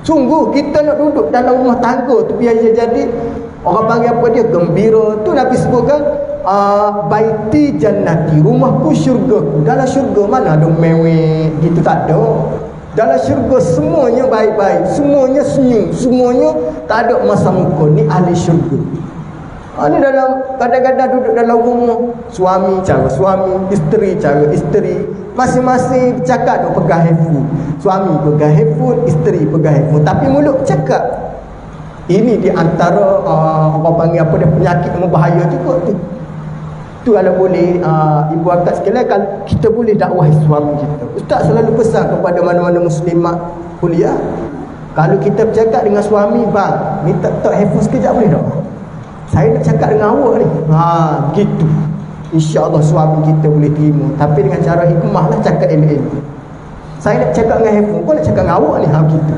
Sungguh kita nak duduk dalam rumah tangga tu biar jadi orang panggil apa dia, gembira. Tu Nabi sebutkan baiti jannati, rumahku syurgaku. Dalam syurga mana ada mewek gitu, tak ada. Dalam syurga semuanya baik-baik, semuanya senyum, semuanya tak ada masa muka. Ni ahli syurga. Ni dalam kadang-kadang duduk dalam rumah, suami cara suami, isteri cara isteri, masing-masing bercakap duk pegang handphone. Suami pegang handphone, isteri pegang handphone, tapi mulut bercakap. Ini di antara orang panggil apa dia, penyakit berbahaya juga tu. Tu kalau boleh ibu akak sekalian, kalau kita boleh dakwahi suami kita. Ustaz selalu pesan kepada mana-mana muslimat kuliah, kalau kita bercakap dengan suami, bang, ni tak handphone sekejap boleh tak? Saya nak cakap dengan awak ni. Gitu. InsyaAllah suami kita boleh terima. Tapi dengan cara hikmah lah, cakap elok-elok. Saya nak cakap dengan handphone, kau nak cakap dengan awak ni. Gitu.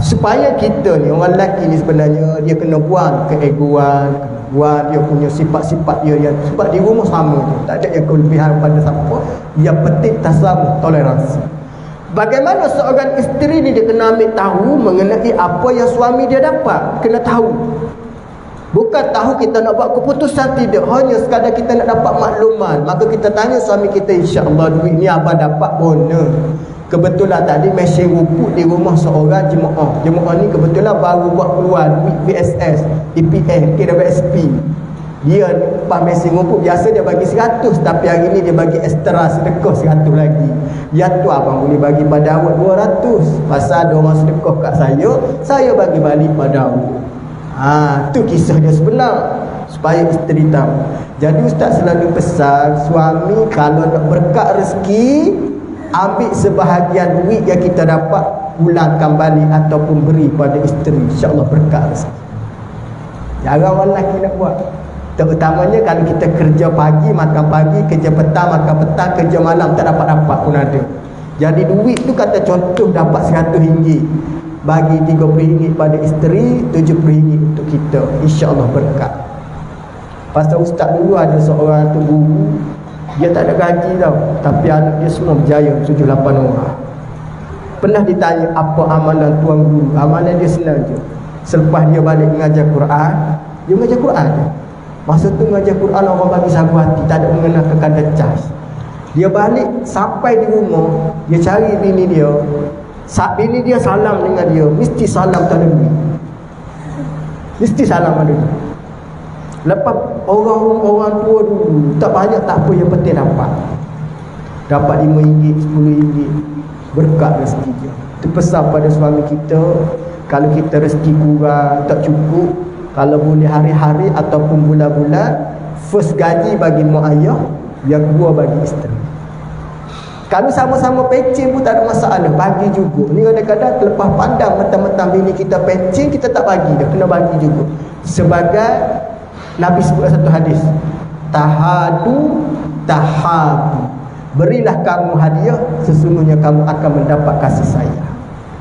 Supaya kita ni, orang lelaki ni sebenarnya, dia kena buang keegoan, kena buang dia punya sifat-sifat dia yang, sebab di rumah sama je, tak ada yang kelebihan pada siapa. Yang penting tasamuh, toleransi. Bagaimana seorang isteri ni dia kena ambil tahu mengenai apa yang suami dia dapat, kena tahu. Bukan tahu kita nak buat keputusan, tidak. Hanya sekadar kita nak dapat maklumat. Maka kita tanya suami kita, insya-Allah duit ni abang dapat bonus. Kebetulan tadi mesin rupuk di rumah seorang jemaah. Jemaah ni kebetulan baru buat keluar duit BSS, EPF, KWSP. Dia pas mesin rupuk biasa dia bagi 100, tapi hari ni dia bagi extra sedekah 100 lagi. Ya tu abang boleh bagi pada awak 200. Pasal ada orang sedekah kat saya bagi balik pada awak. Tu kisah dia sebenar, supaya isteri tahu. Jadi ustaz selalu pesan suami, kalau nak berkat rezeki, ambil sebahagian duit yang kita dapat, pulangkan balik ataupun beri pada isteri, insya-Allah berkat rezeki. Jarang orang lelaki nak buat. Terutamanya kalau kita kerja pagi makan pagi, kerja petang makan petang, kerja malam tak dapat-dapat pun ada. Jadi duit tu kata contoh dapat RM100, bagi RM30 pada isteri, RM70 untuk kita, insya-Allah berkat. Pasal ustaz dulu ada seorang tu guru, dia tak ada gaji tau, tapi anak dia semua berjaya 7-8 orang. Pernah ditanya apa amalan tuan guru, amalan dia senang je. Selepas dia balik mengajar Quran, dia mengajar Quran je. Masa tu mengajar Quran orang bagi sabu hati, tak ada mengenakan kadar cas. Dia balik sampai di rumah, dia cari bini dia, Saat ini dia salam dengan dia, mesti salam tak ada duit. Mesti salam ada duit. Lepas orang tua dulu tak banyak, tak apa, yang penting dapat RM5, RM10, berkat rezeki dia. Itu pesan pada suami kita, kalau kita rezeki kurang, tak cukup, kalau boleh hari-hari ataupun bulan-bulan, first gaji bagi mak ayah, yang kedua bagi isteri. Kalau sama-sama pencing pun tak ada masalah, bagi juga. Ni kadang-kadang terlepas pandang mentang-mentang bini kita pencing, kita tak bagi dah, kena bagi juga. Sebagai Nabi sebut satu hadis, tahadu tahabu, berilah kamu hadiah, sesungguhnya kamu akan mendapat kasih sayang.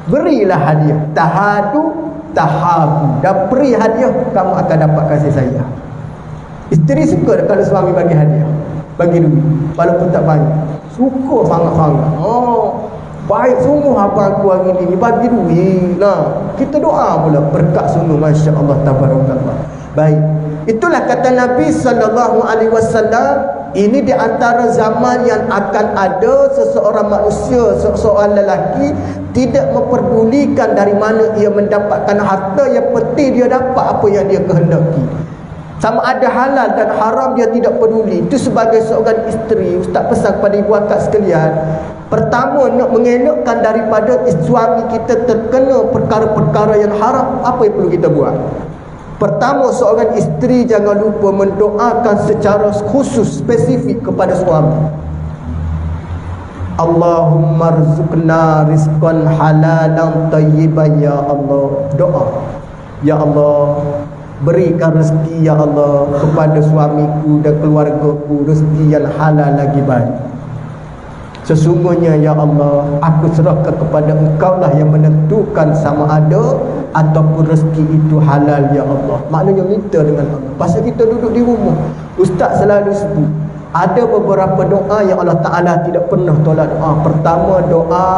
Berilah hadiah, tahadu tahabu, dan beri hadiah, kamu akan dapat kasih sayang. Isteri suka kalau suami bagi hadiah, bagi duit, walaupun tak banyak, suka sangat-sangat. Baik sungguh abang aku hari ni bagi duit. Nah, kita doa pula berkat sungguh, masya-Allah, tabarakallah. Baik, itulah kata Nabi SAW, ini di antara zaman yang akan ada seseorang manusia, seseorang lelaki tidak memperdulikan dari mana ia mendapatkan harta, yang penting dia dapat apa yang dia kehendaki. Sama ada halal dan haram dia tidak peduli. Itu sebagai seorang isteri, Ustaz pesan kepada ibu akak sekalian, pertama nak mengelakkan daripada suami kita terkena perkara-perkara yang haram, apa yang perlu kita buat? Pertama, seorang isteri jangan lupa mendoakan secara khusus, spesifik kepada suami. Allahumma rzuqna rizqan halalan tayyiban, ya Allah. Doa, ya Allah, berikan rezeki ya Allah kepada suamiku dan keluargaku, rezeki yang halal lagi baik. Sesungguhnya ya Allah, aku serahkan kepada Engkau lah yang menentukan sama ada ataupun rezeki itu halal ya Allah. Maknanya minta dengan Allah. Pasal kita duduk di rumah, Ustaz selalu sebut, ada beberapa doa yang Allah Ta'ala tidak pernah tolak doa. Pertama, doa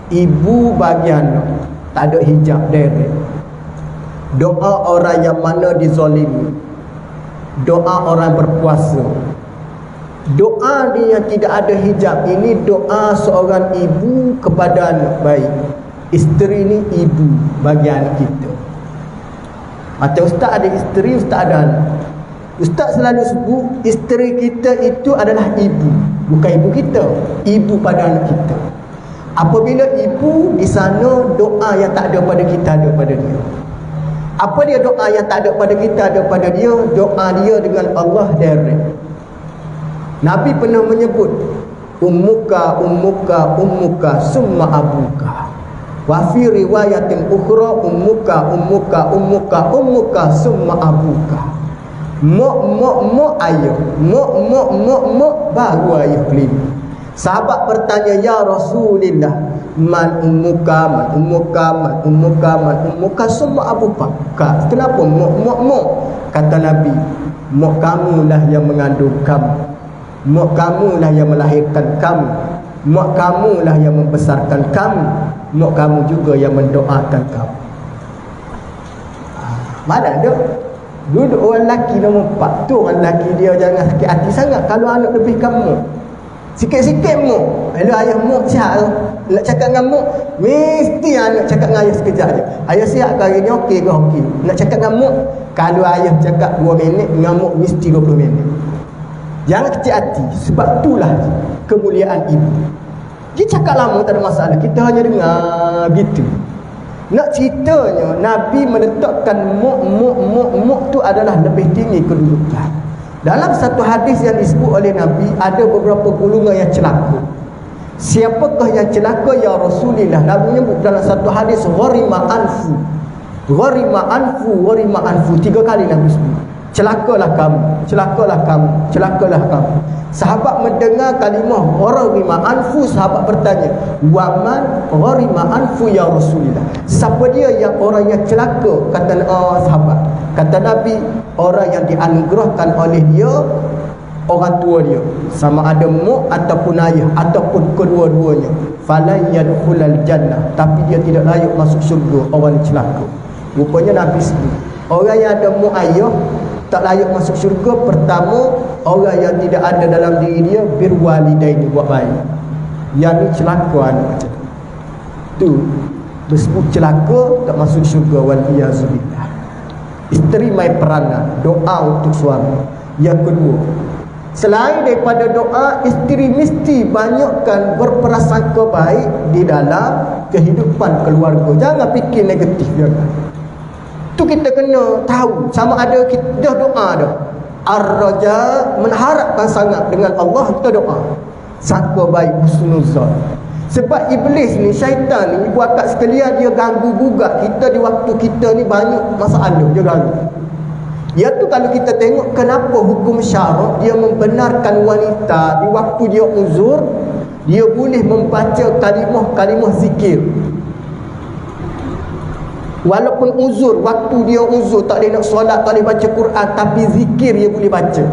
ibu bagi anak, tak ada hijab direct. Doa orang yang mana dizalimi, doa orang berpuasa. Doa dia yang tidak ada hijab ini doa seorang ibu kepada anak. Baik, isteri ni ibu bagi anak kita. Macam Ustaz ada isteri, Ustaz ada anak. Ustaz selalu sebut isteri kita itu adalah ibu, bukan ibu kita, ibu pada anak kita. Apabila ibu di sana, doa yang tak ada pada kita ada pada dia. Apa dia doa yang tak ada pada kita ada pada dia? Doa dia dengan Allah direct. Nabi pernah menyebut ummuka ummuka ummuka summa abuka. Wa fi riwayatin ukhra ummuka ummuka ummuka ummuka summa abuka. Mo ayah, mo baru ayah kelima. Sahabat bertanya, ya Rasulullah, man ummuka man ummuka man ummuka man ummuka summa abuka. Kenapa mo? Kata Nabi, mo kamulah yang mengandung kamu, mak kamulah yang melahirkan kamu, mak kamulah yang membesarkan kamu, mak kamu juga yang mendoakan kamu. Mana ada duduk orang lelaki nombor 4 tu, orang lelaki dia jangan sakit hati sangat kalau anak lebih kamu. Sikit-sikit mak, kalau ayah mak sihat tu, nak cakap dengan mak, mesti anak cakap dengan ayah sekejap je. Ayah sihat ke hari ni, okey ke okey. Nak cakap dengan mak, kalau ayah cakap 2 minit, dengan mak mesti 20 minit. Jangan kecil hati, sebab itulah kemuliaan ibu. Dia cakap lama tak ada masalah, kita hanya dengar gitu. Nak ceritanya, Nabi meletakkan muk tu adalah lebih tinggi kedudukan. Dalam satu hadis yang disebut oleh Nabi, ada beberapa golongan yang celaka. Siapakah yang celaka ya Rasulullah? Nabi menyebut dalam satu hadis, gharima anfu, gharima anfu, gharima anfu. 3 kali Nabi sebut, celakalah kamu, celakalah kamu, celakalah kamu. Sahabat mendengar kalimah gharima anfu, sahabat bertanya, waman gharima anfu ya Rasulullah? Siapa dia yang orang yang celaka? Kata sahabat, kata Nabi, orang yang dianugerahkan oleh dia orang tua dia, sama ada mak ataupun ayah ataupun kedua-duanya, falan yadkhulul jannah, tapi dia tidak layak masuk syurga. Orang celaka. Rupanya Nabi sebut, orang yang ada mak ayah tak layak masuk syurga. Pertama, orang yang tidak ada dalam diri dia birwalidaini, buat baik. Yang ni celaka anak macam tu. Tu bersebut celaka, tak masuk syurga, waliyazubillah. Isteri mai peranan, doa untuk suami. Yang kedua, selain daripada doa, isteri mesti banyakkan berprasangka baik di dalam kehidupan keluarga. Jangan fikir negatif dia. Tu kita kena tahu sama ada kita dah doa dah. Ar-raja, mengharapkan sangat dengan Allah, kita doa. Sangka baik, husnuzan. Sebab iblis ni, syaitan ni, buat kat sekalian dia ganggu gugat kita di waktu kita ni banyak masalah dia ganggu. Iaitu kalau kita tengok kenapa hukum syarak dia membenarkan wanita di waktu dia uzur, dia boleh membaca kalimah-kalimah zikir. Walaupun uzur, waktu dia uzur tak boleh nak solat, tak boleh baca Quran, tapi zikir dia boleh baca.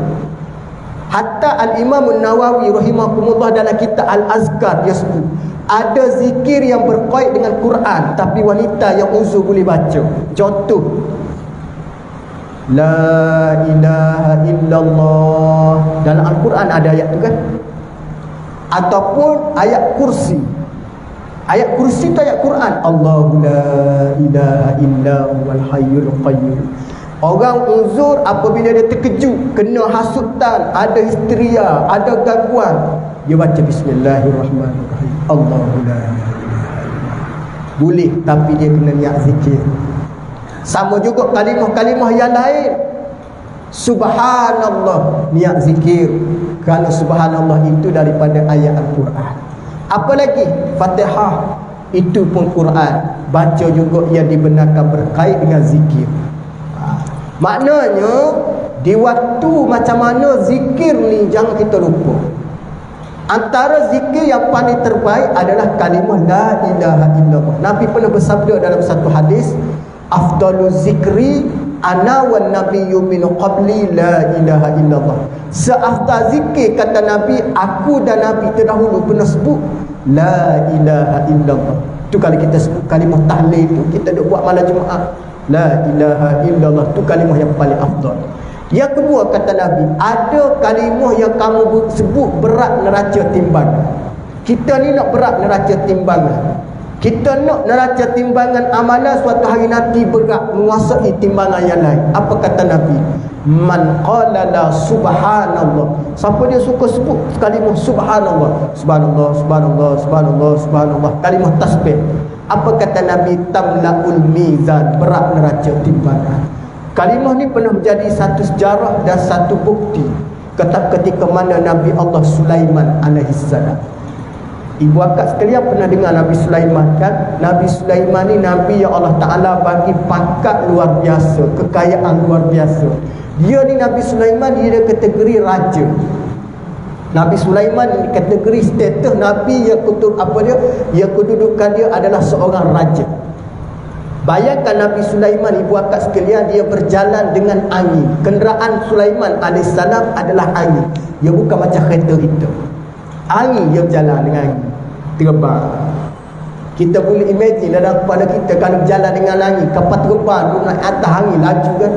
Hatta Al-Imam Nawawi rahimahumullah dalam kitab Al-Azkar dia sebut ada zikir yang berkait dengan Quran tapi wanita yang uzur boleh baca. Contoh, La ilaha illallah, dalam Al-Quran ada ayat tu kan? Ataupun ayat kursi. Ayat kursi tu ayat Quran. Allahu la ilaha illa huwal hayyul qayyum. Orang uzur apabila dia terkejut, kena hasutan, ada histeria, ada gangguan, dia baca bismillahirrahmanirrahim. Allahu la ilaha illa. Boleh, tapi dia kena niat zikir. Sama juga kalimah-kalimah yang lain. Subhanallah, niat zikir. Kerana subhanallah itu daripada ayat Al-Quran. Apa lagi? Fatihah, itu pun Quran. Baca juga yang dibenarkan berkait dengan zikir. Maknanya di waktu macam mana zikir ni jangan kita lupa. Antara zikir yang paling terbaik adalah kalimah la ilaha illallah. Nabi pernah bersabda dalam satu hadis, afdalu zikri ana wan nabiyyu min qabli la ilaha illallah. Seafdal zikir kata Nabi, aku dan Nabi terdahulu pernah sebut la ilaha illallah. Tu kalau kita sebut kalimah tahlil tu, kita duk buat malam Jumaat, la ilaha illallah, tu kalimah yang paling afdal. Yang kedua kata Nabi, ada kalimah yang kamu sebut berat neraca timbangan. Kita ni nak berat neraca timbangan. Kita nak neraca timbangan amalan suatu hari nanti berat menguasai timbangan yang lain. Apa kata Nabi? Man qala la subhanallah. Siapa dia suka sebut kalimah subhanallah, subhanallah, subhanallah, subhanallah, subhanallah, kalimah tasbih. Apa kata Nabi? Tamlaul mizan, berat neraca timbangan. Kalimah ni pernah menjadi satu sejarah dan satu bukti ketika mana Nabi Allah Sulaiman alaihissalam. Ibu akak sekalian pernah dengar Nabi Sulaiman kan? Nabi Sulaiman ni Nabi yang Allah Ta'ala bagi pangkat luar biasa, kekayaan luar biasa. Dia ni Nabi Sulaiman, dia kategori raja. Nabi Sulaiman ni kategori status Nabi yang yang kedudukan dia adalah seorang raja. Bayangkan Nabi Sulaiman, ibu akak sekalian, dia berjalan dengan angin. Kenderaan Sulaiman alaihissalam adalah angin. Dia bukan macam kereta kita. Angin dia berjalan dengan angin, terbang. Kita boleh imagine dalam kepala kita kalau berjalan dengan angin, kapal terbang naik atas angin laju kan.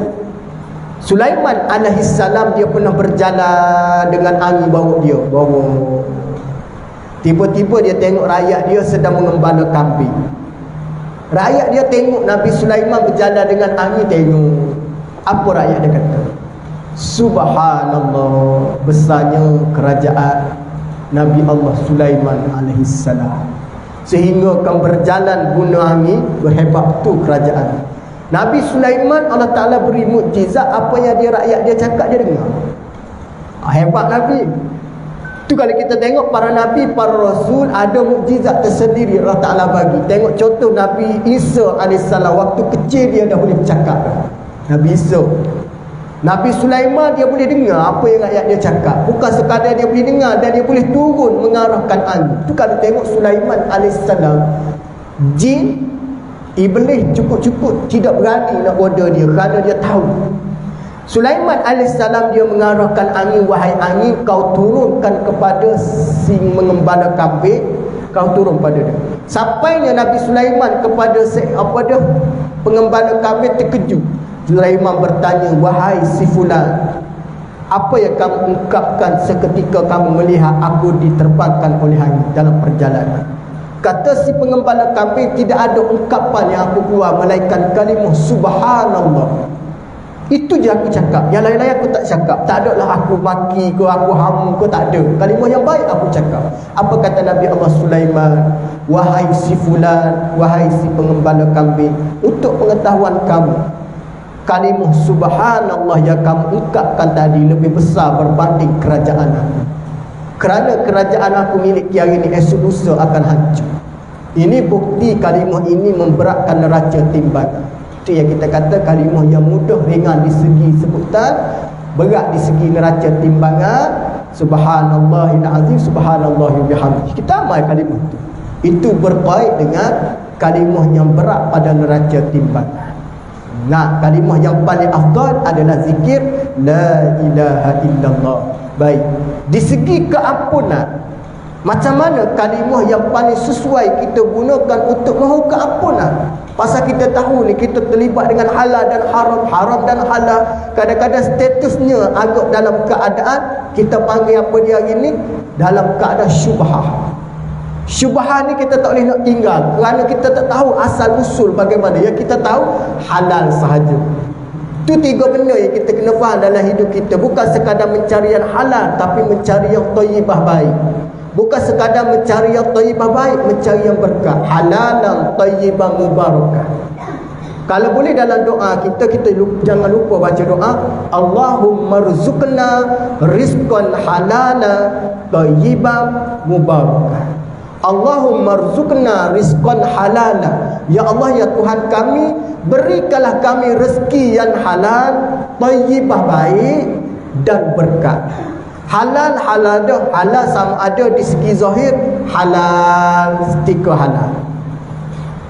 Sulaiman alaihissalam dia pernah berjalan dengan angin bawa dia, tiba-tiba dia tengok rakyat dia sedang mengembala kambing. Rakyat dia tengok Nabi Sulaiman berjalan dengan angin, tengok. Apa rakyat dia kata? Subhanallah, besarnya kerajaan Nabi Allah Sulaiman alaihissalam, sehingga kan berjalan guna angin, berhebat tu kerajaan. Nabi Sulaiman Allah Ta'ala beri mukjizat, apa yang rakyat dia cakap dia dengar. Hebat Nabi. Tu kalau kita tengok para Nabi, para Rasul, ada mukjizat tersendiri Allah Ta'ala bagi. Tengok contoh Nabi Isa alaihissalam, waktu kecil dia dah boleh bercakap. Nabi Isa. Nabi Sulaiman dia boleh dengar apa yang rakyat dia cakap. Bukan sekadar dia boleh dengar, dan dia boleh turun mengarahkan angin. Tu kalau tengok Sulaiman alaihissalam, jin, iblis cukup-cukup tidak berani nak order dia kerana dia tahu. Sulaiman alaihissalam dia mengarahkan angin, wahai angin, kau turunkan kepada si mengembala kambing, kau turun pada dia. Sampainya Nabi Sulaiman kepada pengembala kambing terkejut. Sulaiman bertanya, wahai si fulan, apa yang kamu ungkapkan seketika kamu melihat aku diterbangkan oleh angin dalam perjalanan? Kata si pengembala kambing, tidak ada ungkapan yang aku keluar melainkan kalimah subhanallah. Itu je aku cakap. Yang lain-lain aku tak cakap. Tak ada lah aku maki ke, aku hamu ke, tak ada. Kalimah yang baik aku cakap. Apa kata Nabi Allah Sulaiman? Wahai si fulan, wahai si pengembala kambing, untuk pengetahuan kamu, kalimah subhanallah yang kamu ungkapkan tadi lebih besar berbanding kerajaan aku. Kerana kerajaan aku miliki hari ini, esok lusa akan hancur. Ini bukti kalimah ini memberatkan neraca timbangan. Itu yang kita kata kalimah yang mudah, ringan di segi sebutan, berat di segi neraca timbangan. Subhanallahil azim, subhanallahil bihamdih. Kita amal kalimah itu. Itu berkait dengan kalimah yang berat pada neraca timbangan. Nah, kalimah yang paling afdal adalah zikir la ilaha illallah. Baik, di segi keampunan, macam mana kalimah yang paling sesuai kita gunakan untuk mohon keampunan? Pasal kita tahu ni kita terlibat dengan halal dan haram, haram dan halal. Kadang-kadang statusnya agak dalam keadaan, kita panggil apa dia hari ni, dalam keadaan syubhah. Syubhah ni kita tak boleh nak tinggal, kerana kita tak tahu asal usul bagaimana. Yang kita tahu halal sahaja. Itu tiga benda yang kita kena faham dalam hidup kita. Bukan sekadar mencari yang halal, tapi mencari yang thayyibah baik. Bukan sekadar mencari yang thayyibah baik, mencari yang berkah. Halalan thayyibah mubarakah. Kalau boleh dalam doa kita jangan lupa baca doa Allahumma rzuqna rizqan halala thayyiban mubarakah. Allahumma rzuqna rizqan halala. Ya Allah, ya Tuhan kami, berikanlah kami rezeki yang halal, thayyibah baik dan berkat. Halal dah, halal sama ada di segi zahir, halal stiker halal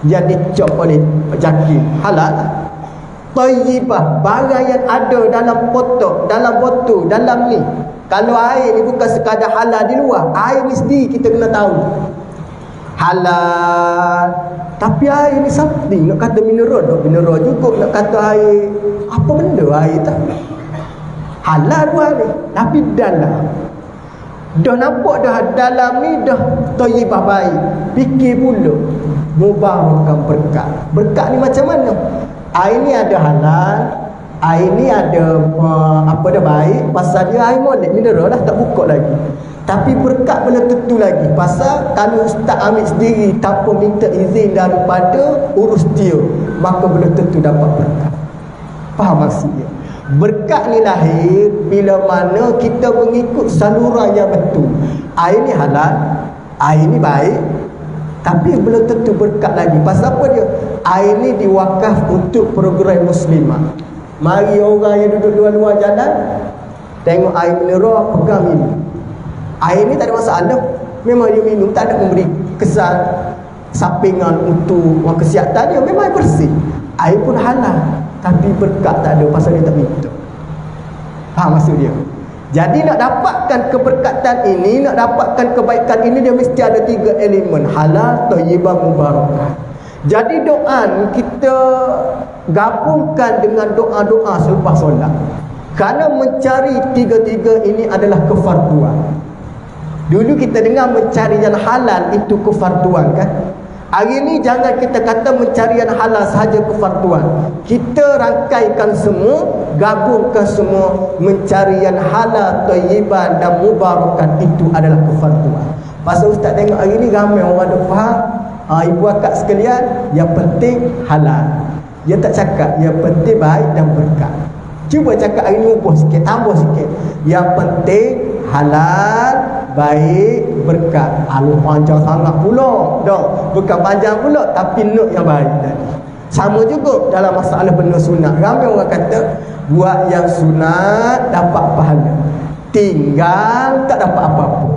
yang dicop oleh jaki, halal. Thayyibah, barang yang ada dalam potok, dalam botol, dalam ni. Kalau air ni bukan sekadar halal di luar, air ni sendiri kita kena tahu halal. Tapi air ni something, nak kata mineral, mineral juga. Nak kata air, apa benda air tak? Halal buat ni, tapi dalam dah nampak dah dalam ni dah thayyibah baik. Fikir pula mubarakah, berkat. Berkat ni macam mana? Air ni ada halal, air ni ada apa dah baik. Pasal dia air molek, mineral dah tak buka lagi. Tapi berkat belum tentu lagi. Pasal kalau ustaz ambil sendiri tanpa minta izin daripada urus dia, maka belum tentu dapat berkat. Faham maksudnya? Berkat ni lahir bila mana kita mengikut saluran yang betul. Air ni halal, air ni baik, tapi belum tentu berkat lagi. Pasal apa dia? Air ni diwakaf untuk program muslimah. Mari orang yang duduk luar-luar jalan tengok air mineral, pegang minum. Air ni tak ada masalah, memang dia minum, tak ada memberi kesan sampingan untuk kesihatan dia, memang bersih. Air pun halal, tapi berkat tak ada, pasal dia tak minta. Faham maksud dia? Jadi nak dapatkan keberkatan ini, nak dapatkan kebaikan ini, dia mesti ada tiga elemen: halal, thayyibah, mubarakah. Jadi doa kita gabungkan dengan doa-doa selepas solat, kerana mencari tiga-tiga ini adalah kefarduan. Dulu kita dengar mencari yang halal itu kefarduan, kan? Hari ini jangan kita kata mencari yang halal sahaja kefarduan. Kita rangkaikan semua, gabungkan semua. Mencari yang halal, thayyiban dan mubarakah itu adalah kefarduan. Pasal ustaz tengok hari ini ramai orang ada faham. Ibu akak sekalian, yang penting halal. Dia tak cakap yang penting baik dan berkat. Cuba cakap hari ini ubah sikit, tambah sikit. Yang penting halal, baik, berkat. Panjang sangat pula. Bukan panjang pula, tapi note yang baik tadi. Sama juga dalam masalah benda sunat. Ramai orang kata buat yang sunat dapat pahala, tinggal tak dapat apa-apa.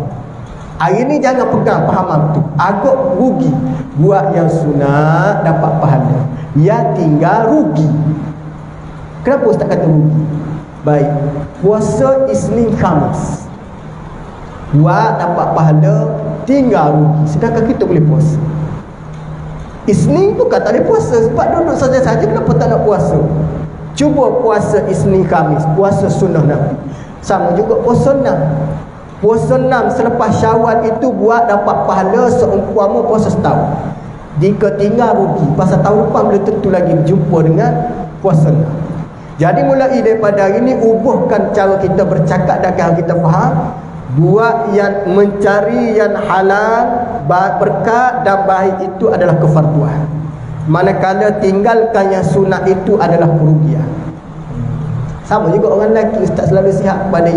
Hari ni jangan pegang fahaman tu, agak rugi. Buat yang sunat dapat pahala, yang tinggal rugi. Kenapa ustaz kata rugi? Baik, puasa Isnin Khamis, buat dapat pahala, tinggal rugi. Sedangkan kita boleh puasa Isnin, bukan tak boleh puasa sebab duduk saja-saja. Kenapa tak nak puasa? Cuba puasa Isnin Khamis, puasa sunnah Nabi. Sama juga puasa sunnah. Puasa 6 selepas Syawal itu buat dapat pahala seumpama puasa setahun. Jika tinggal rugi, pasal tahun depan boleh tentu lagi jumpa dengan puasa 6. Jadi mulai daripada hari ini, ubahkan cara kita bercakap dan kita faham. Buat yang mencari yang halal, berkat dan baik itu adalah kefarduan. Manakala tinggalkan yang sunat itu adalah kerugian. Sama juga orang lelaki, Ustaz selalu sihat kepada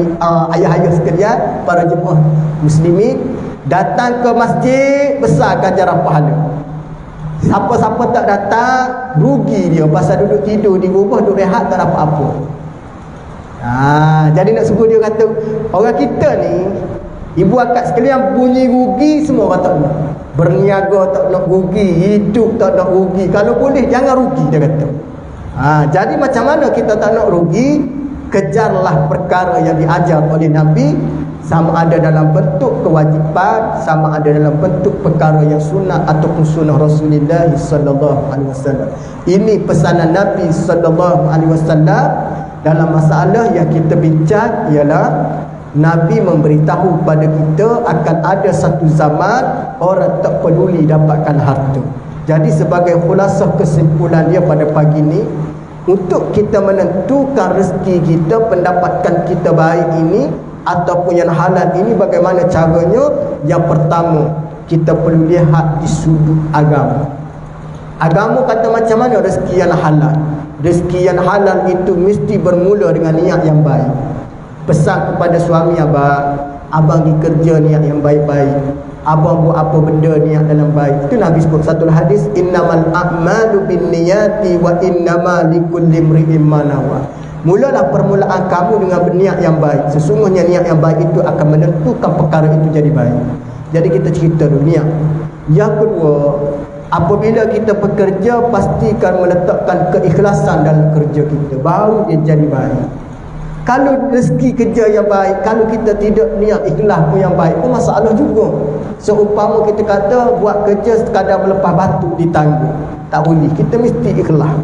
ayah-ayah sekalian, para jemaah muslimin, datang ke masjid besar ganjaran pahala. Siapa-siapa tak datang, rugi dia pasal duduk tidur di rumah, duduk rehat tak dapat apa. Jadi nak suruh dia kata, orang kita ni, ibu akak sekalian, bunyi rugi semua orang tak nak. Berniaga tak nak rugi, hidup tak nak rugi. Kalau boleh jangan rugi, dia kata. Jadi macam mana kita tak nak rugi? Kejarlah perkara yang diajar oleh Nabi, sama ada dalam bentuk kewajipan, sama ada dalam bentuk perkara yang sunat ataupun sunnah Rasulullah sallallahu alaihi wasallam. Ini pesanan Nabi sallallahu alaihi wasallam dalam masalah yang kita bincang, ialah Nabi memberitahu pada kita akan ada satu zaman orang tak peduli dapatkan harta. Jadi sebagai khulasah kesimpulan dia pada pagi ini, untuk kita menentukan rezeki kita, pendapatkan kita baik ini ataupun yang halal ini, bagaimana caranya? Yang pertama, kita perlu lihat di sudut agama. Agama kata macam mana rezeki yang halal? Rezeki yang halal itu mesti bermula dengan niat yang baik. Pesan kepada suami abang dikerja niat yang baik-baik, abang buat apa benda niat dalam baik. Itu Nabi sebut satu hadis, innamal a'malu binniyati wa innama likulli imri'in ma nawa. Mulalah permulaan kamu dengan berniat yang baik. Sesungguhnya niat yang baik itu akan menentukan perkara itu jadi baik. Jadi kita cerita dulu niat. Yang kedua, apabila kita bekerja, pastikan meletakkan keikhlasan dalam kerja kita, baru dia jadi baik. Kalau rezeki kerja yang baik, kalau kita tidak niat ikhlas pun yang baik pun masalah juga. Seumpama kita kata buat kerja sekadar melepas batu di tangga, tak boleh. Kita mesti ikhlas.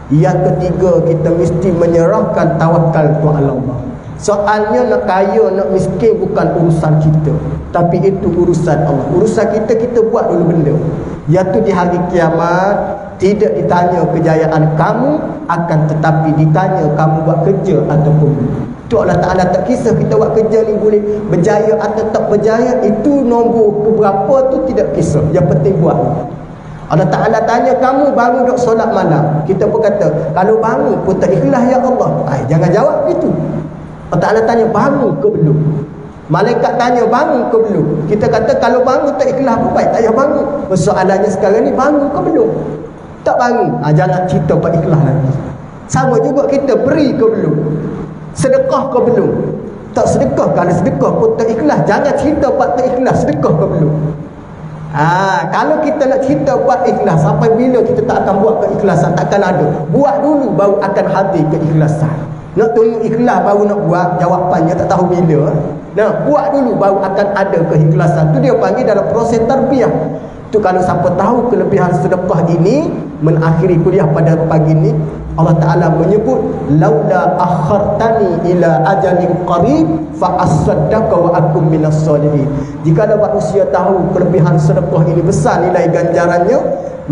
Yang ketiga, kita mesti menyerahkan tawakal kepada Allah. Soalnya nak kaya, nak miskin bukan urusan kita, tapi itu urusan Allah. Urusan kita, kita buat dulu benda. Iaitu di hari kiamat tidak ditanya kejayaan kamu, akan tetapi ditanya kamu buat kerja ataupun belum. Itu Allah Ta'ala tak kisah kita buat kerja ni boleh berjaya atau tak berjaya. Itu nombor keberapa tu tidak kisah. Yang penting buat. Allah Ta'ala tanya kamu bangun duk solat malam, kita pun kata kalau bangun pun tak ikhlas ya Allah. Jangan jawab gitu. Allah Ta'ala tanya bangun ke belum. Malaikat tanya bangun ke belum. Kita kata kalau bangun tak ikhlas pun baik, tak payah bangun. Soalannya sekarang ni bangun ke belum. Tak bangun, jangan cerita pak ikhlas lagi. Sama juga kita beri ke belum, sedekah ke belum. Tak sedekah, kalau sedekah pun tak ikhlas, jangan cerita pak tak ikhlas, sedekah ke belum. Kalau kita nak cerita buat ikhlas, sampai bila kita tak akan buat keikhlasan? Takkan ada. Buat dulu baru akan hadir keikhlasan. Nak tunggu ikhlas baru nak buat, jawapannya tak tahu bila. Buat dulu baru akan ada keikhlasan. Tu dia panggil dalam proses tarbiyah. Tu kalau siapa tahu kelebihan sedekah ini, mengakhiri kuliah pada pagi ini, Allah Ta'ala menyebut laula akhartani ila ajalin qarib fa asaddaqa wa akum minas solihin. Jika manusia tahu kelebihan sedekah ini besar nilai ganjarannya,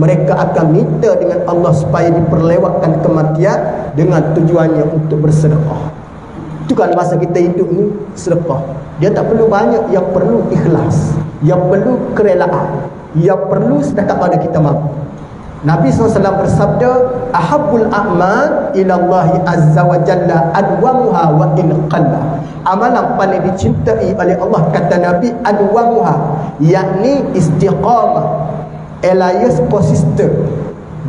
mereka akan minta dengan Allah supaya diperlewatkan kematian dengan tujuannya untuk bersedekah. Itu kan masa kita hidup ni sedekah. Dia tak perlu banyak, yang perlu ikhlas, yang perlu kerelaan, yang perlu sedekah pada kita mampu. Nabi SAW bersabda, ahabbul a'mal ilallahi azza wa jalla adwamuha wa in qalla. Amalan paling dicintai oleh Allah, kata Nabi, adwamuha, yakni istiqamah, alias persistent,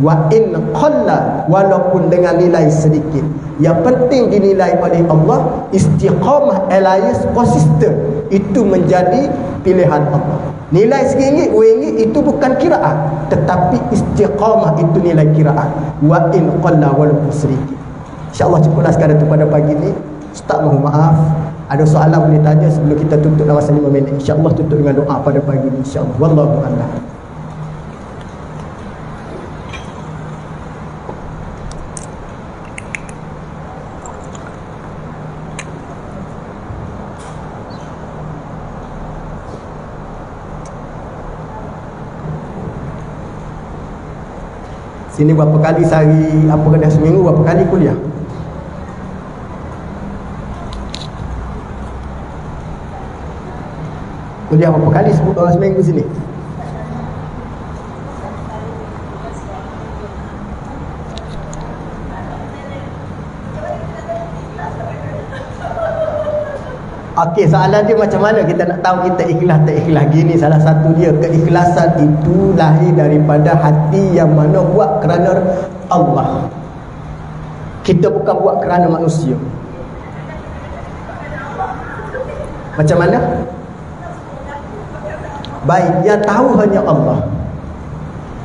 wa in qalla, walaupun dengan nilai sedikit. Yang penting dinilai oleh Allah, istiqamah alias persistent, itu menjadi pilihan Allah. Nilai RM1, RM2 itu bukan kiraan, tetapi istiqamah itu nilai kiraan. Wa in qalla walaupun sedikit. InsyaAllah cukuplah sekadar itu pada pagi ini. Ustaz mohon maaf, ada soalan boleh tanya sebelum kita tutup dalam masa 5 minit. InsyaAllah tutup dengan doa pada pagi ini, insyaAllah. Wallahu a'lam. Sini berapa kali sehari, apa kena seminggu, berapa kali kuliah? Kuliah berapa kali seminggu sini? Okey, soalan dia macam mana kita nak tahu kita ikhlas tak ikhlas? Gini, salah satu dia, keikhlasan itu lahir daripada hati yang mana buat kerana Allah. Kita bukan buat kerana manusia. Macam mana? Baik, yang tahu hanya Allah.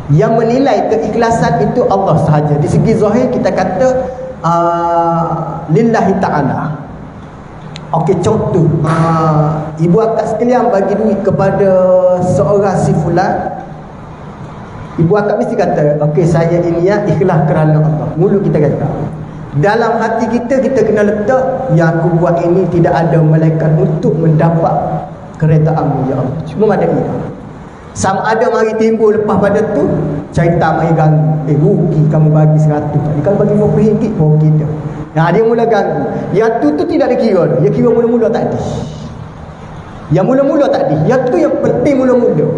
Yang menilai keikhlasan itu Allah sahaja. Di segi zahir kita kata lillahi ta'ala. Okey, contoh, ibu akak sekalian bagi duit kepada seorang si fulan, ibu akak mesti kata, okey, saya ini ya ikhlas kerana Allah. Mulut kita kata. Dalam hati kita kena letak, yang aku buat ini tidak ada malaikat untuk mendapat keredaan-Mu ya Allah. Cuma ada ini. Sama ada mari timbul lepas pada tu, cerita mari ganggu. Rugi kamu bagi 100. Jadi kalau bagi RM50 pun kita. Nah, dia mula ganggu. Yang tu tidak dikira. Dia kira mula-mula tadi. Yang mula-mula tadi. Yang tu yang penting mula-mula.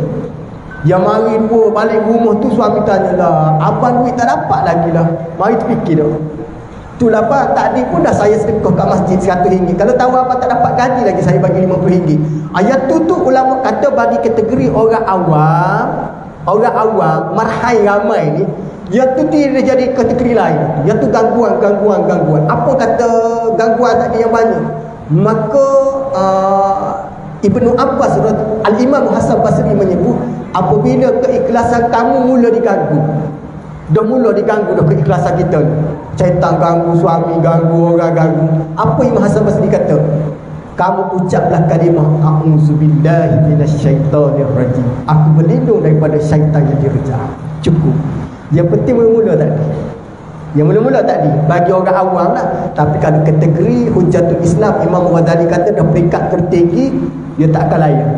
Yang mari dua balik rumah tu suami tanya lah, abang duit tak dapat lagi lah. Mari terfikir dah. Tu lah bang, tadi pun dah saya sedekah kat masjid RM100. Kalau tahu apa tak dapat gaji lagi saya bagi RM50. Ayat tu ulama kata bagi kategori orang awam, marhai ramai ni, yang tu tidak jadi kategori lain. Yang tu gangguan. Apa kata gangguan tadi yang banyak? Maka Ibnu Abbas, Al-Imam Hasan Basri menyebut, apabila keikhlasan kamu mula diganggu, dah mula diganggu dah keikhlasan kita ni. Syaitan ganggu, suami ganggu, orang ganggu. Apa Imam Hasan Basri kata? Kamu ucaplah kalimah a'udzubillahi minasyaitonir rajim. Aku berlindung daripada syaitan yang direjam. Cukup. Yang penting mula-mula tadi bagi orang awam lah. Tapi kalau kategori Hujatul Islam, Imam Ghazali kata dah peringkat tertinggi, dia tak akan layan.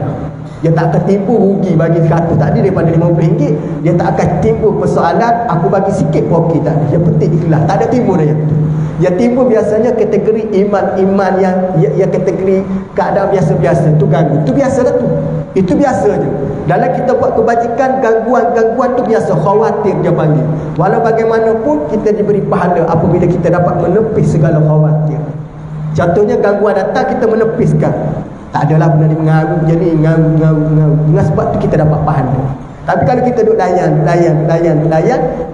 Dia tak akan timbul rugi bagi 100 tadi daripada RM50. Dia tak akan timbul persoalan aku bagi sikit pun okey tadi. Yang penting ikhlas. Tak ada timbul dah yang tu. Yang timbul biasanya kategori iman yang kategori keadaan biasa-biasa tu ganggu. Tu biasa dah tu. Itu biasa je. Dalam kita buat kebajikan, gangguan tu biasa. Khawatir dia panggil. Walau bagaimanapun kita diberi pahala apabila kita dapat menepis segala khawatir. Contohnya gangguan datang, kita menepiskan. Tak adalah benda ni mengaruh je ni, ngaruh. Dengan sebab tu kita dapat pahala. Tapi kalau kita duduk layan,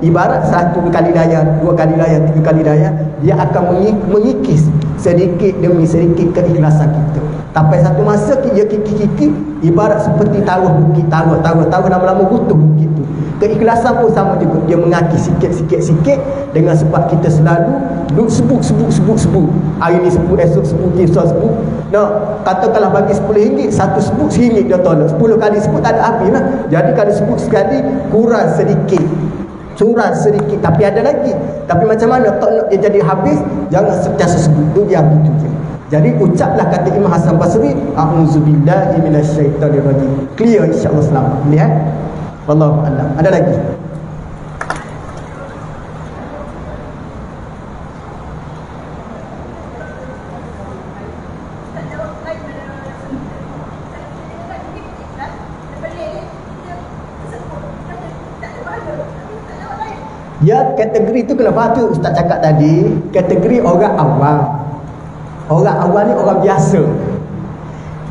ibarat 1 kali layan, 2 kali layan, 3 kali layan, dia akan mengikis sedikit demi sedikit keikhlasan kita. Sampai satu masa dia kikik, ibarat seperti taruh bukit, taruh lama-lama butuh bukit tu. Keikhlasan pun sama juga, dia mengakis sikit dengan sebab kita selalu duduk sebut. Hari ni sebut, esok sebut, esok sebut. Nah, katakanlah bagi RM10, satu sebut RM1 dia tolak. 10 kali sebut tak ada habis lah. Jadi kalau sebut sekali kurang sedikit, tapi ada lagi. Tapi macam mana tak nak dia jadi habis, jangan sentiasa sebut tu, dia begitu je. Jadi ucaplah kata Imam Hasan Basri, a'udzubillahi minasyaitonir rajim. Clear, insya-Allah selamat. Lihat. Wallahu a'lam. Ada lagi? Ya, kategori tu kenapa tu Ustaz cakap tadi, kategori orang awam. Orang awam ni orang biasa.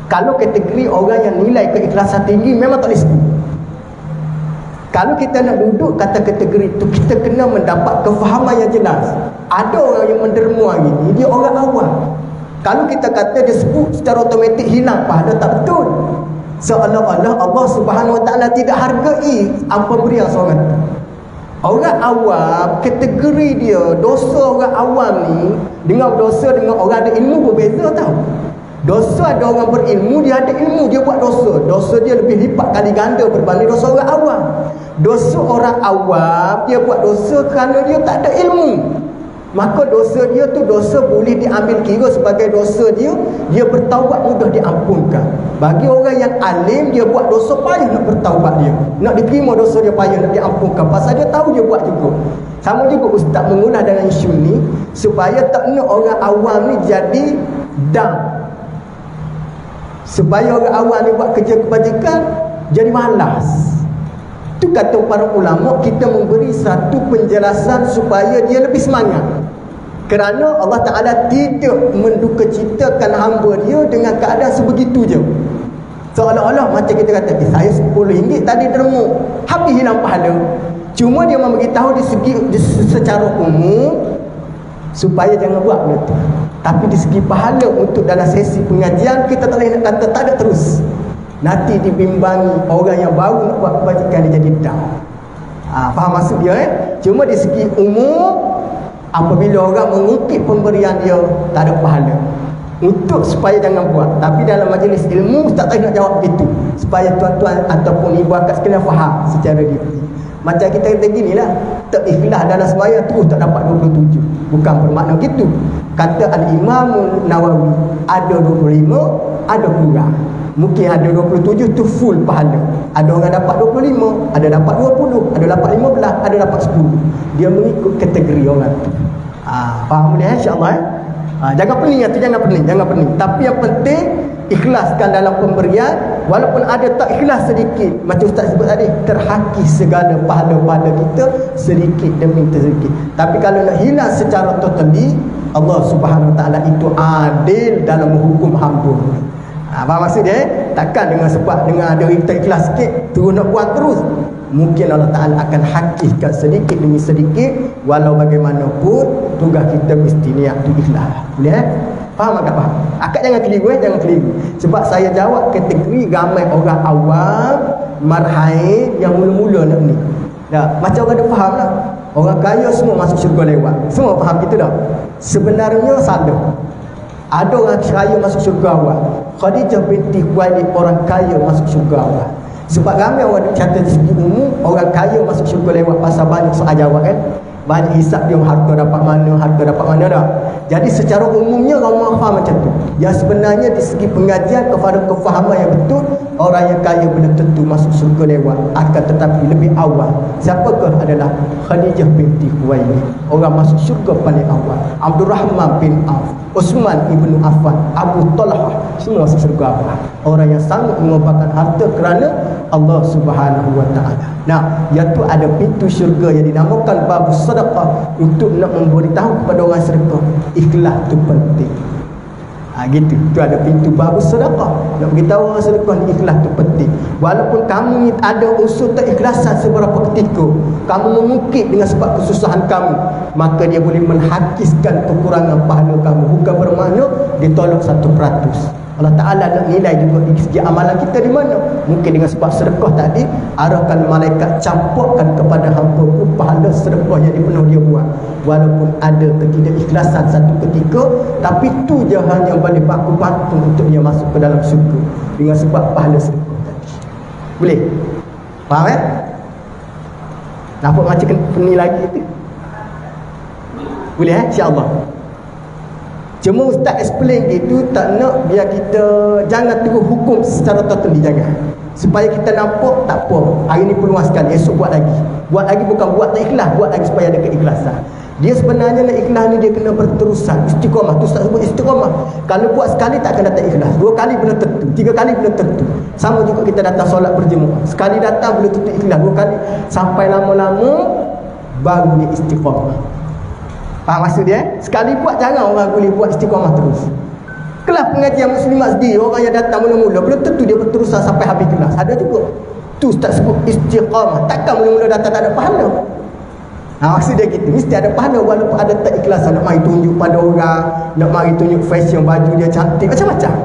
Kalau kategori orang yang nilai keikhlasan tinggi, memang tak boleh sebut. Kalau kita nak duduk kata kategori tu, kita kena mendapat kefahaman yang jelas. Ada orang yang menderma hari ni, dia orang awam. Kalau kita kata dia sebut secara automatik hilang pahala, tak betul. Seolah-olah Allah Subhanahu Wa Taala tidak hargai pemberian seorang tu. Orang awam, kategori dia, dosa orang awam ni dengan dosa dengan orang ada ilmu berbeza tau. Dosa ada orang berilmu, dia ada ilmu, dia buat dosa. Dosa dia lebih lipat kali ganda berbanding dosa orang awam. Dosa orang awam, dia buat dosa kerana dia tak ada ilmu. maka dosa dia tu dosa boleh diambil kira sebagai dosa dia bertaubat mudah diampunkan. Bagi orang yang alim, dia buat dosa payah nak bertaubat dia, nak diterima dosa dia payah nak diampunkan, pasal dia tahu dia buat juga. Sama juga ustaz mengulas dengan isu ni supaya tak nak orang awam ni jadi dam, supaya orang awam ni buat kerja kebajikan jadi malas. Itu kata para ulama, kita memberi satu penjelasan supaya dia lebih semangat. Kerana Allah Ta'ala tidak mendukacitakan hamba dia dengan keadaan sebegitu je. Seolah-olah macam kita kata, saya RM10 tadi dermuk, habis hilang pahala. Cuma dia memberitahu secara umum supaya jangan buat benda tu. Tapi di segi pahala untuk dalam sesi pengajian, kita tak boleh nak kata tak ada terus. Nanti dibimbangi orang yang baru nak buat kebajikan dia jadi down. Faham maksud dia Cuma di segi umum, apabila orang mengungkit pemberian dia, tak ada pahala. Untuk supaya jangan buat. Tapi dalam majlis ilmu, tak tahu nak jawab begitu, supaya tuan-tuan ataupun ibu akak sekalian faham secara diri. Macam kita kata gini lah, tak ikhlas dalam sembahyang terus tak dapat 27. Bukan bermakna gitu. Kata Al-Imam Nawawi, ada 25, ada kurang. Mungkin ada 27 tu full pahala. Ada orang dapat 25, ada dapat 20, ada dapat 15, ada dapat 10. Dia mengikut kategori orang tu. Faham boleh insya-Allah jangan pening tu, jangan pening. Tapi yang penting ikhlaskan dalam pemberian. Walaupun ada tak ikhlas sedikit, macam ustaz sebut tadi, terhakis segala pahala-pahala kita sedikit demi sedikit. Tapi kalau nak hilang secara totally, Allah Subhanahu Wa Taala itu adil dalam menghukum hamba. Faham maksud dia? Takkan dengan sebab dengan ada kita ikhlas sikit terus nak buat terus. Mungkin Allah Ta'ala akan hakiskan sedikit demi sedikit. Walau bagaimanapun, tugas kita mesti niat tu ikhlas. Boleh Faham agak faham? Akak jangan keliru jangan keliru. Sebab saya jawab kategori ramai orang awam marhain yang mula-mula nak ni. Macam orang dah faham lah. Orang kaya semua masuk syurga lewat. Semua faham gitu dah. Sebenarnya salah. Ada orang kaya masuk syurga awal. Khadijah binti Khuwailid orang kaya masuk syurga awal. Sebab ramai orang kata di segi umum, orang kaya masuk syurga lewat pasal banyak soal jawab banyak hisap dia harta dapat mana dah. Jadi secara umumnya orang faham macam tu. Yang sebenarnya di segi pengajian kepada kefahaman yang betul, orang yang kaya belum tentu masuk syurga lewat, akan tetapi lebih awal. Siapakah adalah Khadijah binti Khuwailid, orang masuk syurga paling awal. Abdul Rahman bin Auf, Uthman ibn Affan, Abu Talhah, semua masuk syurga awal. Orang yang sangat mengorbankan harta kerana Allah Subhanahu Wa Taala. Nah, iaitu ada pintu syurga yang dinamakan bab sedekah, untuk nak memberitahu kepada orang sedekah ikhlas tu penting. Gitu. Tu ada pintu bab sedekah, nak beritahu orang sedekah ni ikhlas tu penting. Walaupun kamu ni ada unsur keikhlasan seberapa ketika, kamu mengungkit dengan sebab kesusahan kamu, maka dia boleh menghakiskan kekurangan pahala kamu. Bukan bermakna ditolak 100%. Allah Ta'ala nak nilai juga di segi amalan kita di mana. Mungkin dengan sebab sedekah tadi, arahkan malaikat campurkan kepada hamba pahala sedekah yang penuh dia buat. Walaupun ada ketidakikhlasan satu ketika, tapi tu je hanya boleh baku patung untuk dia masuk ke dalam syurga dengan sebab pahala sedekah tadi. Boleh? Faham Nampak macam pening lagi tu? Boleh InsyaAllah. Cuma ustaz explain gitu, tak nak biar kita jangan terus hukum secara totally, jangan. Supaya kita nampak tak apa, hari ni peluang sekali, esok buat lagi. Buat lagi bukan buat tak ikhlas, buat lagi supaya ada keikhlasan. Dia sebenarnya nak ikhlas ni dia kena berterusan, istiqamah. Tu ustaz sebut istiqamah. Kalau buat sekali tak akan datang ikhlas. 2 kali belum tentu, 3 kali belum tentu. Sama juga kita datang solat berjemaah. Sekali datang belum tentu ikhlas, 2 kali. Sampai lama-lama baru dia istiqamah. Faham maksud dia? Sekali buat, jangan orang boleh buat istiqamah terus. Kelas pengajian muslimat sendiri, orang yang datang mula-mula belum tentu dia berterusan sampai habis kelas. Ada juga. Tu ustaz sebut istiqamah. Takkan mula-mula datang tak ada pahala. Maksud dia gitu. Mesti ada pahala walaupun ada tak ikhlasan. Nak mari tunjuk pada orang, nak mari tunjuk fashion baju dia cantik, macam-macam.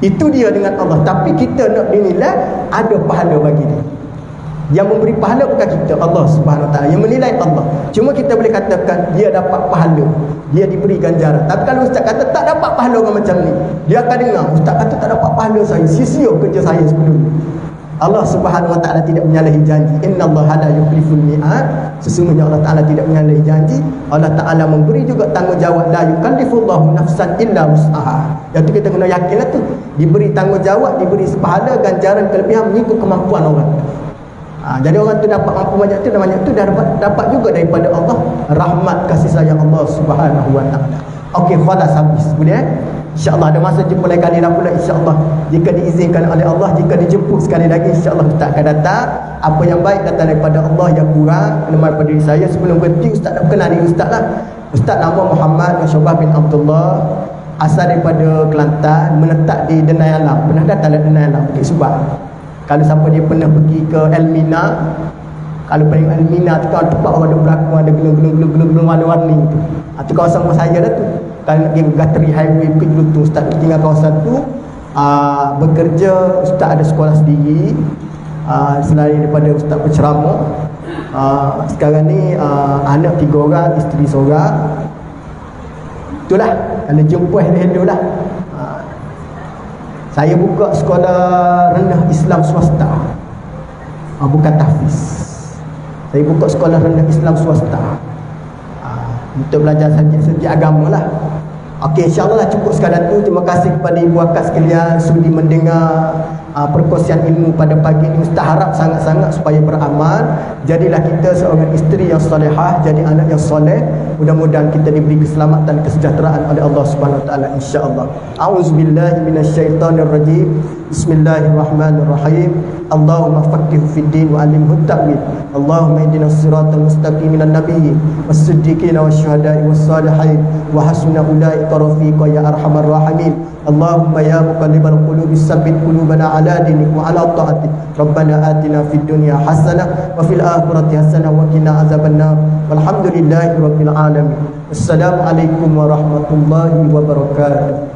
Itu dia dengan Allah. Tapi kita nak dinilai ada pahala bagi dia. Yang memberi pahala bukan kita, Allah Subhanahu Wa Taala. Yang menilai Allah. Cuma kita boleh katakan dia dapat pahala, dia diberi ganjaran. Tapi kalau ustaz kata tak dapat pahala orang macam ni, dia akan dengar ustaz kata tak dapat pahala saya, sia-sia kerja saya sebelum ni. Allah Subhanahu wa taala tidak menyalahi janji. Innallaha la yukhliful mi'ad. Sesungguhnya Allah Taala tidak menyalahi janji. Allah Taala memberi juga tanggungjawab, la yukallifullahu nafsan illa wus'aha. Yang tu kita kena yakinlah tu. Diberi tanggungjawab, diberi pahala, ganjaran, kelebihan mengikut kemampuan orang. Jadi orang tu dapat mampu banyak tu dapat juga daripada Allah rahmat kasih sayang Allah Subhanahu wa taala. Okey, khalas habis. Boleh InsyaAllah ada masa jumpa lain kali dah pula insyaAllah. Jika diizinkan oleh Allah, jika dijemput sekali lagi insyaAllah Ustaz akan datang. Apa yang baik datang daripada Allah, yang kurang lemah pada diri saya. Sebelum berhenti Ustaz nak kenal diri Ustaz lah. Ustaz nama Muhammad Syobah bin Abdullah, asal daripada Kelantan, menetap di Denai Alam. Pernah datang dari Denai Alam, Bukit Subang. Kalau siapa dia pernah pergi ke Elmina, kalau pergi Elmina tu kan tempat orang ada berlaku, ada gelung-gelung warna-warni tu. Itu kawasan rumah saya dah tu. Kalau nak pergi Gatri Highway Bukit Lutung, Ustaz tinggal kawasan tu. Bekerja, Ustaz ada sekolah sendiri. Selain daripada Ustaz berceramah, sekarang ni anak 3 orang, isteri seorang. Itulah, kalau jumpa hello lah. Saya buka sekolah rendah Islam swasta, bukan tahfiz. Saya buka sekolah rendah Islam swasta untuk belajar subjek agama lah. Okey, insyaAllah cukup sekadar tu. Terima kasih kepada ibu akak sekalian sudi mendengar perkongsian ilmu pada pagi ini. Ustaz harap sangat-sangat supaya beramal. Jadilah kita seorang isteri yang solehah, jadi anak yang soleh. Mudah-mudahan kita diberi keselamatan, kesejahteraan oleh Allah Subhanahu wa taala insya-Allah. A'udzubillahi minasyaitonirrajim. Bismillahirrahmanirrahim. Allahumma faqihhu fid din wa 'allimhu at-ta'wil. Allahumma ihdinas siratal mustaqim minan nabiyyin was-siddiqin wasyuhada'i was-salihin wa hasuna ulaika rafiqa ya arhamar rahimin. Allahumma ya muqallibal qulubi tsabbit qulubana 'ala dinik wa 'ala ta'atik. Rabbana atina fid dunya hasanah wa fil akhirati hasanah wa qina azabannar. Walhamdulillahi rabbil alamin. Assalamualaikum warahmatullahi wabarakatuh.